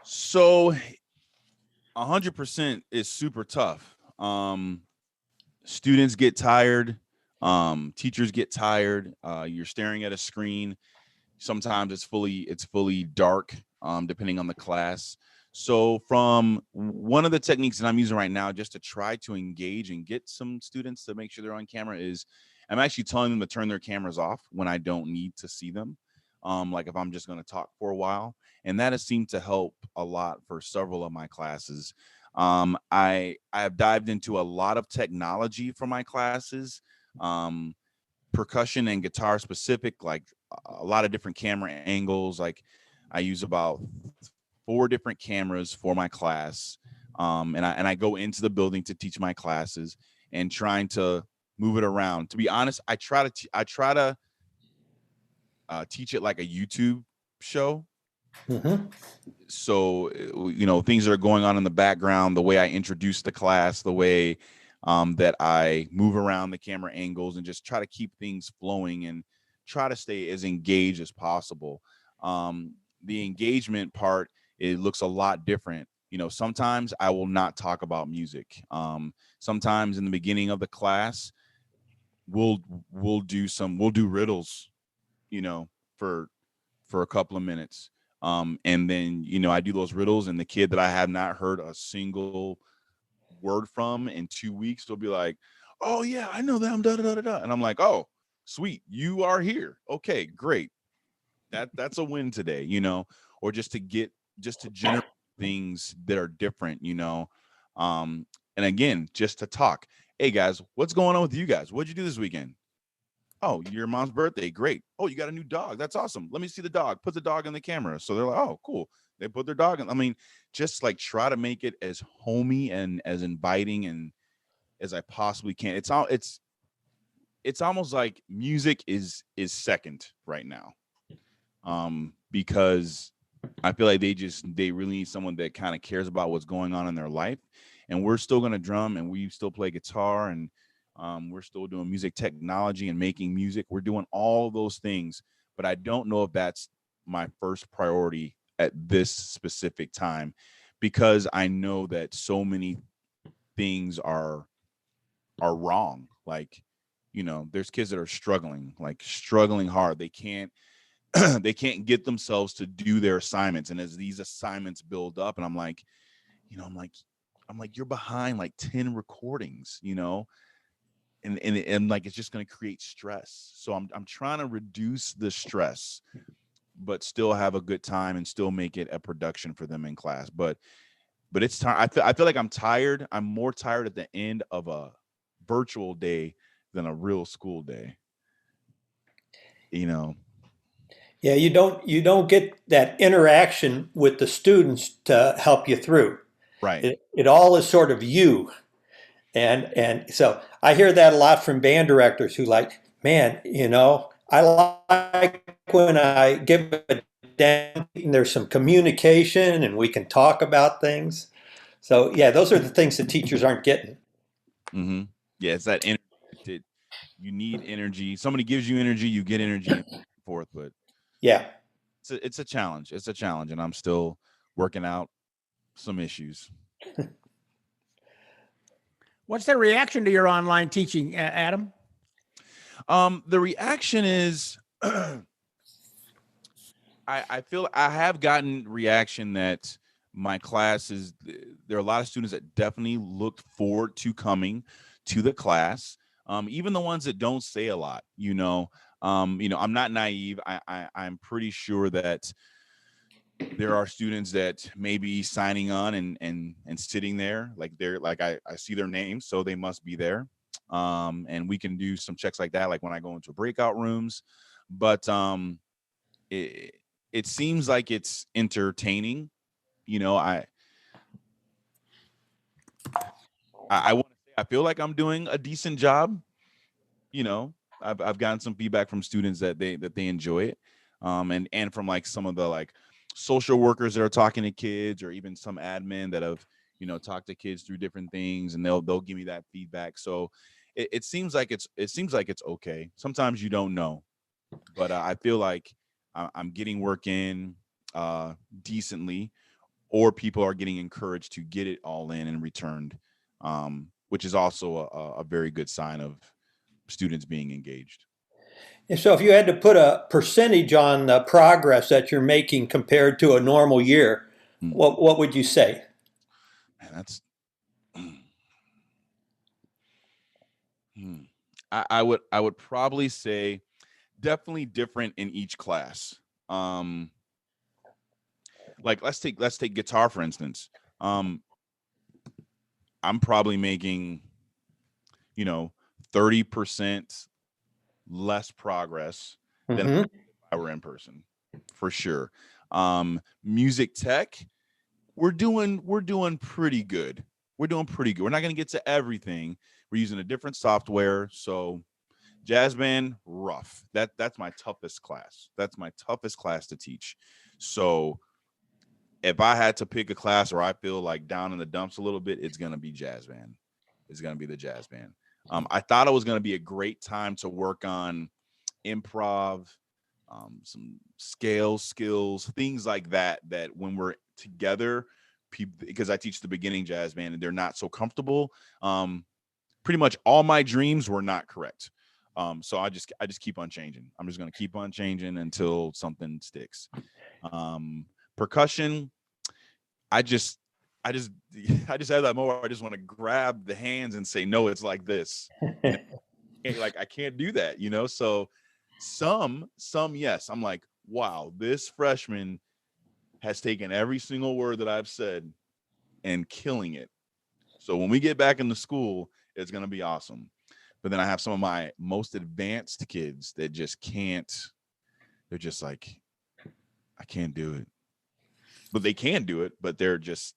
So 100% is super tough. Students get tired, teachers get tired. You're staring at a screen. Sometimes it's fully dark, depending on the class. So from one of the techniques that I'm using right now, just to try to engage and get some students to make sure they're on camera, is I'm actually telling them to turn their cameras off when I don't need to see them. Like if I'm just going to talk for a while, and that has seemed to help a lot for several of my classes. I have dived into a lot of technology for my classes, percussion and guitar specific, like a lot of different camera angles. Like I use about 4 different cameras for my class, and I go into the building to teach my classes, and trying to move it around. To be honest, I try to teach it like a YouTube show. Mm-hmm. So, you know, things that are going on in the background, the way I introduce the class, the way that I move around the camera angles, and just try to keep things flowing and try to stay as engaged as possible. The engagement part, it looks a lot different. You know, sometimes I will not talk about music. Sometimes in the beginning of the class, we'll do riddles, you know, for a couple of minutes. And then, you know, I do those riddles, and the kid that I have not heard a single word from in 2 weeks will be like, "Oh yeah, I know them." Da, da, da, da, da. And I'm like, "Oh, sweet, you are here. Okay, great. That's a win today," you know, or just to generate things that are different, you know. And again, just to talk. Hey guys, what's going on with you guys? What'd you do this weekend? Oh, your mom's birthday. Great. Oh, you got a new dog. That's awesome. Let me see the dog. Put the dog in the camera. So they're like, oh, cool. They put their dog in. I mean, just like try to make it as homey and as inviting and as I possibly can. It's almost like music is second right now. Because I feel like they really need someone that kind of cares about what's going on in their life. And we're still gonna drum, and we still play guitar, and we're still doing music technology and making music. We're doing all those things, but I don't know if that's my first priority at this specific time, because I know that so many things are wrong. Like, you know, there's kids that are struggling hard. They can't they can't get themselves to do their assignments. And as these assignments build up, and I'm like, you know, I'm like, you're behind like 10 recordings, you know, and like it's just going to create stress. So I'm trying to reduce the stress but still have a good time and still make it a production for them in class. But it's time. I feel like I'm tired. I'm more tired at the end of a virtual day than a real school day. Yeah, you don't get that interaction with the students to help you through. Right. It all is sort of you. And so I hear that a lot from band directors who like, man, I like when I give a demo and there's some communication and we can talk about things. So yeah, those are the things that teachers aren't getting. Mm-hmm. Yeah, it's that energy. You need energy. Somebody gives you energy, you get energy, and so forth. But Yeah. it's a challenge. It's a challenge, and I'm still working out some issues. What's the reaction to your online teaching, Adam? The reaction is, I feel I have gotten reaction that my classes, there are a lot of students that definitely looked forward to coming to the class. Even the ones that don't say a lot, I'm not naive. I'm pretty sure that there are students that may be signing on and sitting there, like I see their names, so they must be there. And we can do some checks like that, like when I go into breakout rooms. But it seems like it's entertaining. I want to say I feel like I'm doing a decent job. I've gotten some feedback from students that they enjoy it. And from like some of the like social workers that are talking to kids, or even some admin that have talked to kids through different things, and they'll give me that feedback. So it seems like it's okay. Sometimes you don't know, but I feel like I'm getting work in decently, or people are getting encouraged to get it all in and returned, which is also a very good sign of students being engaged. And so if you had to put a percentage on the progress that you're making compared to a normal year, Mm. what would you say? Man, that's I would probably say definitely different in each class. Like let's take guitar for instance. I'm probably making 30% less progress than Mm-hmm. if I were in person, for sure. Music tech, we're doing pretty good. We're doing pretty good. We're not going to get to everything. We're using a different software. So jazz band, rough. That's my toughest class. That's my toughest class to teach. So if I had to pick a class where I feel like down in the dumps a little bit, it's going to be jazz band. It's going to be the jazz band. I thought it was going to be a great time to work on improv, some scale skills, things like that when we're together, because I teach the beginning jazz band and they're not so comfortable. Pretty much all my dreams were not correct. So I just keep on changing. I'm just going to keep on changing until something sticks. Percussion, I just have that moment. I just want to grab the hands and say, no, it's like this. I can't do that, So some, yes, I'm like, wow, this freshman has taken every single word that I've said and killing it. So when we get back into school, it's going to be awesome. But then I have some of my most advanced kids that just can't. They're just like, I can't do it. But they can do it, but they're just,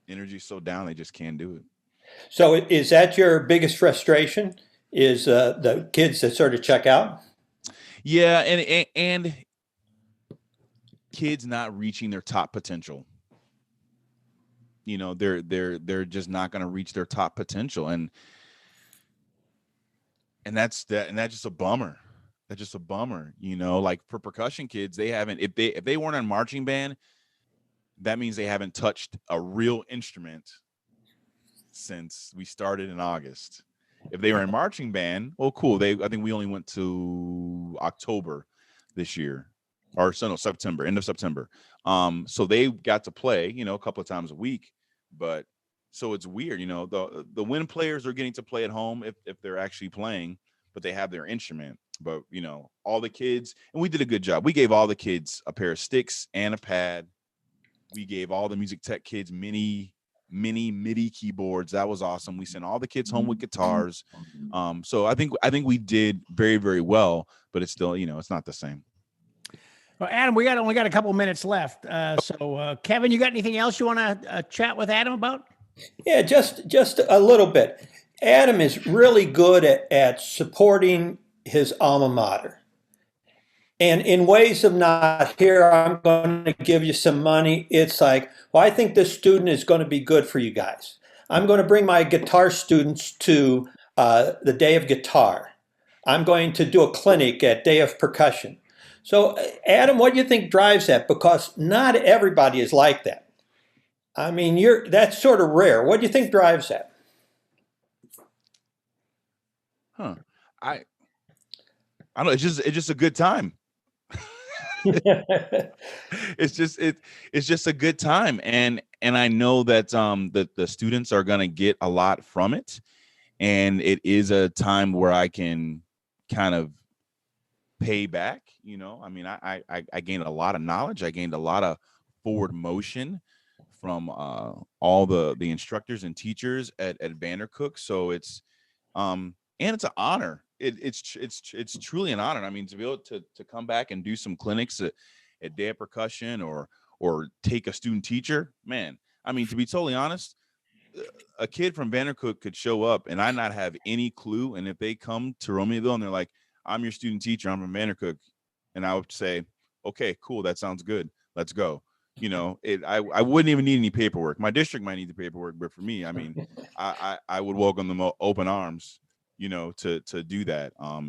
energy's so down, they just can't do it. So is that your biggest frustration? Is the kids that sort of check out? Yeah, and kids not reaching their top potential. They're just not going to reach their top potential, and that's just a bummer. That's just a bummer. Like for percussion kids, they haven't, if they weren't on marching band, that means they haven't touched a real instrument since we started in August. If they were in marching band, well, cool. I think we only went to October this year, or so no, September, end of September. So they got to play, a couple of times a week, but so it's weird, the wind players are getting to play at home if they're actually playing, but they have their instrument. But, all the kids, and we did a good job. We gave all the kids a pair of sticks and a pad. We gave all the music tech kids mini MIDI keyboards. That was awesome. We sent all the kids home with guitars. So I think we did very, very well, but it's still, it's not the same. Well, Adam, we only got a couple minutes left. So Kevin, you got anything else you want to chat with Adam about? Yeah, just a little bit. Adam is really good at supporting his alma mater. And in ways of not, here, I'm going to give you some money. It's like, well, I think this student is going to be good for you guys. I'm going to bring my guitar students to the day of guitar. I'm going to do a clinic at day of percussion. So, Adam, what do you think drives that? Because not everybody is like that. I mean, that's sort of rare. What do you think drives that? I don't know. It's just a good time. It's just a good time, and I know that the students are gonna get a lot from it, and it is a time where I can kind of pay back. I mean, I gained a lot of knowledge. I gained a lot of forward motion from all the instructors and teachers at Vandercook. So it's and it's an honor. It's truly an honor. I mean, to be able to come back and do some clinics at Day of Percussion or take a student teacher, man. I mean, to be totally honest, a kid from Vandercook could show up and I not have any clue. And if they come to Romeoville and they're like, I'm your student teacher, I'm from Vandercook, and I would say, okay, cool, that sounds good, let's go. I wouldn't even need any paperwork. My district might need the paperwork, but for me, I mean, I would welcome them open arms. To do that. I don't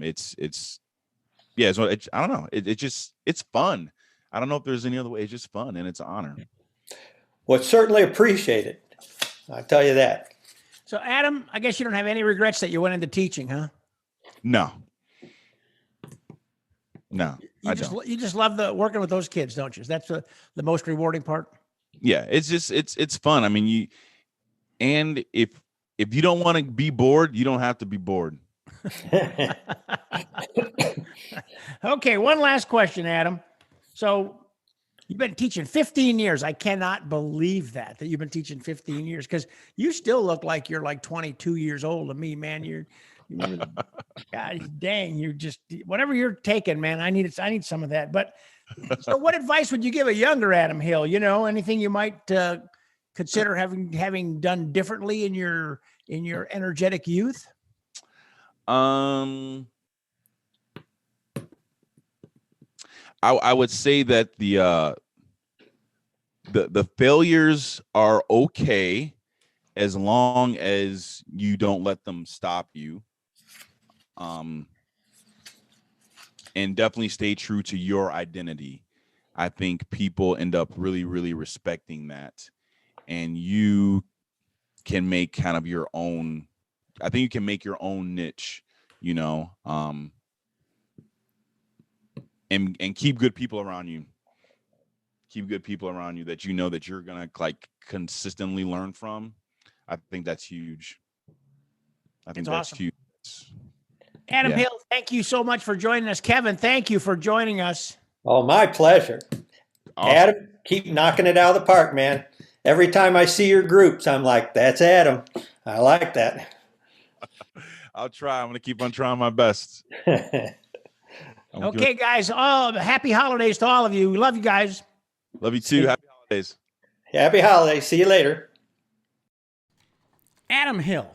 know. It's fun. I don't know if there's any other way. It's just fun and it's an honor. Well, it's certainly appreciated. I tell you that. So, Adam, I guess you don't have any regrets that you went into teaching, huh? No, I don't. You just love working with those kids, don't you? That's the most rewarding part. Yeah, it's fun. I mean, if you don't want to be bored, you don't have to be bored. Okay, one last question, Adam. So you've been teaching 15 years. I cannot believe that you've been teaching 15 years because you still look like you're like 22 years old to me, man. God dang, you're just, whatever you're taking, man, I need some of that. But so what advice would you give a younger Adam Hill? Anything you might consider having done differently in your energetic youth? I would say that the failures are okay as long as you don't let them stop you. And definitely stay true to your identity. I think people end up really, really respecting that. And you can make kind of your own, I think you can make your own niche, and keep good people around you. Keep good people around you that that you're going to like consistently learn from. I think that's huge. I think that's awesome. Huge. Adam Hill, thank you so much for joining us. Kevin, thank you for joining us. Oh, my pleasure. Awesome. Adam, keep knocking it out of the park, man. Every time I see your groups, I'm like, that's Adam. I like that. I'll try. I'm going to keep on trying my best. Okay, guys. Happy holidays to all of you. We love you guys. Love you too. Happy holidays. Happy holidays. See you later. Adam Hill.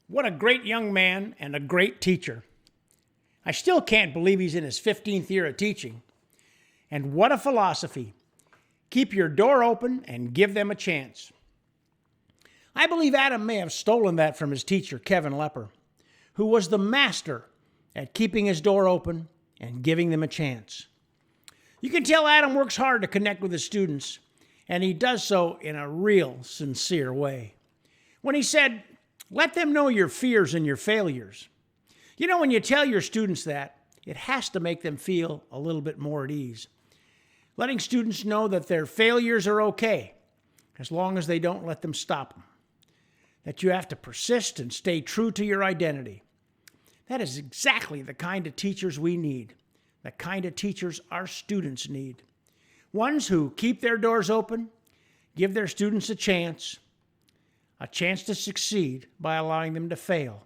What a great young man and a great teacher. I still can't believe he's in his 15th year of teaching. And what a philosophy. Keep your door open and give them a chance. I believe Adam may have stolen that from his teacher, Kevin Lepper, who was the master at keeping his door open and giving them a chance. You can tell Adam works hard to connect with his students, and he does so in a real, sincere way. When he said, let them know your fears and your failures. When you tell your students that, it has to make them feel a little bit more at ease. Letting students know that their failures are okay, as long as they don't let them stop them. That you have to persist and stay true to your identity. That is exactly the kind of teachers we need, the kind of teachers our students need. Ones who keep their doors open, give their students a chance to succeed by allowing them to fail,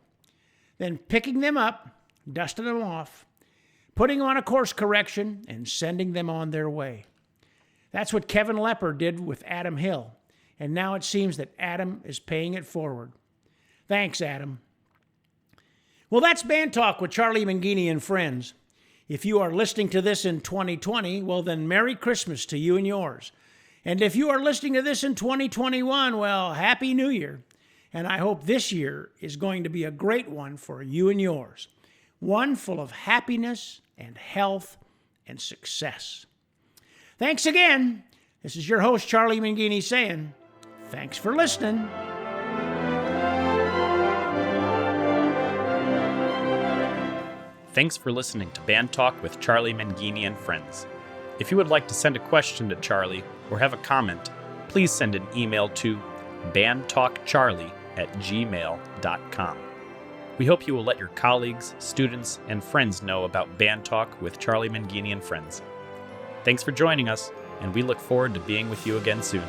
then picking them up, dusting them off, putting on a course correction, and sending them on their way. That's what Kevin Lepper did with Adam Hill, and now it seems that Adam is paying it forward. Thanks, Adam. Well, that's Band Talk with Charlie Mangini and friends. If you are listening to this in 2020, well then Merry Christmas to you and yours. And if you are listening to this in 2021, well, Happy New Year. And I hope this year is going to be a great one for you and yours. One full of happiness and health and success. Thanks again. This is your host, Charlie Mangini, saying, thanks for listening. Thanks for listening to Band Talk with Charlie Mangini and friends. If you would like to send a question to Charlie or have a comment, please send an email to bandtalkcharlie@gmail.com. We hope you will let your colleagues, students, and friends know about Band Talk with Charlie Mangini and friends. Thanks for joining us, and we look forward to being with you again soon.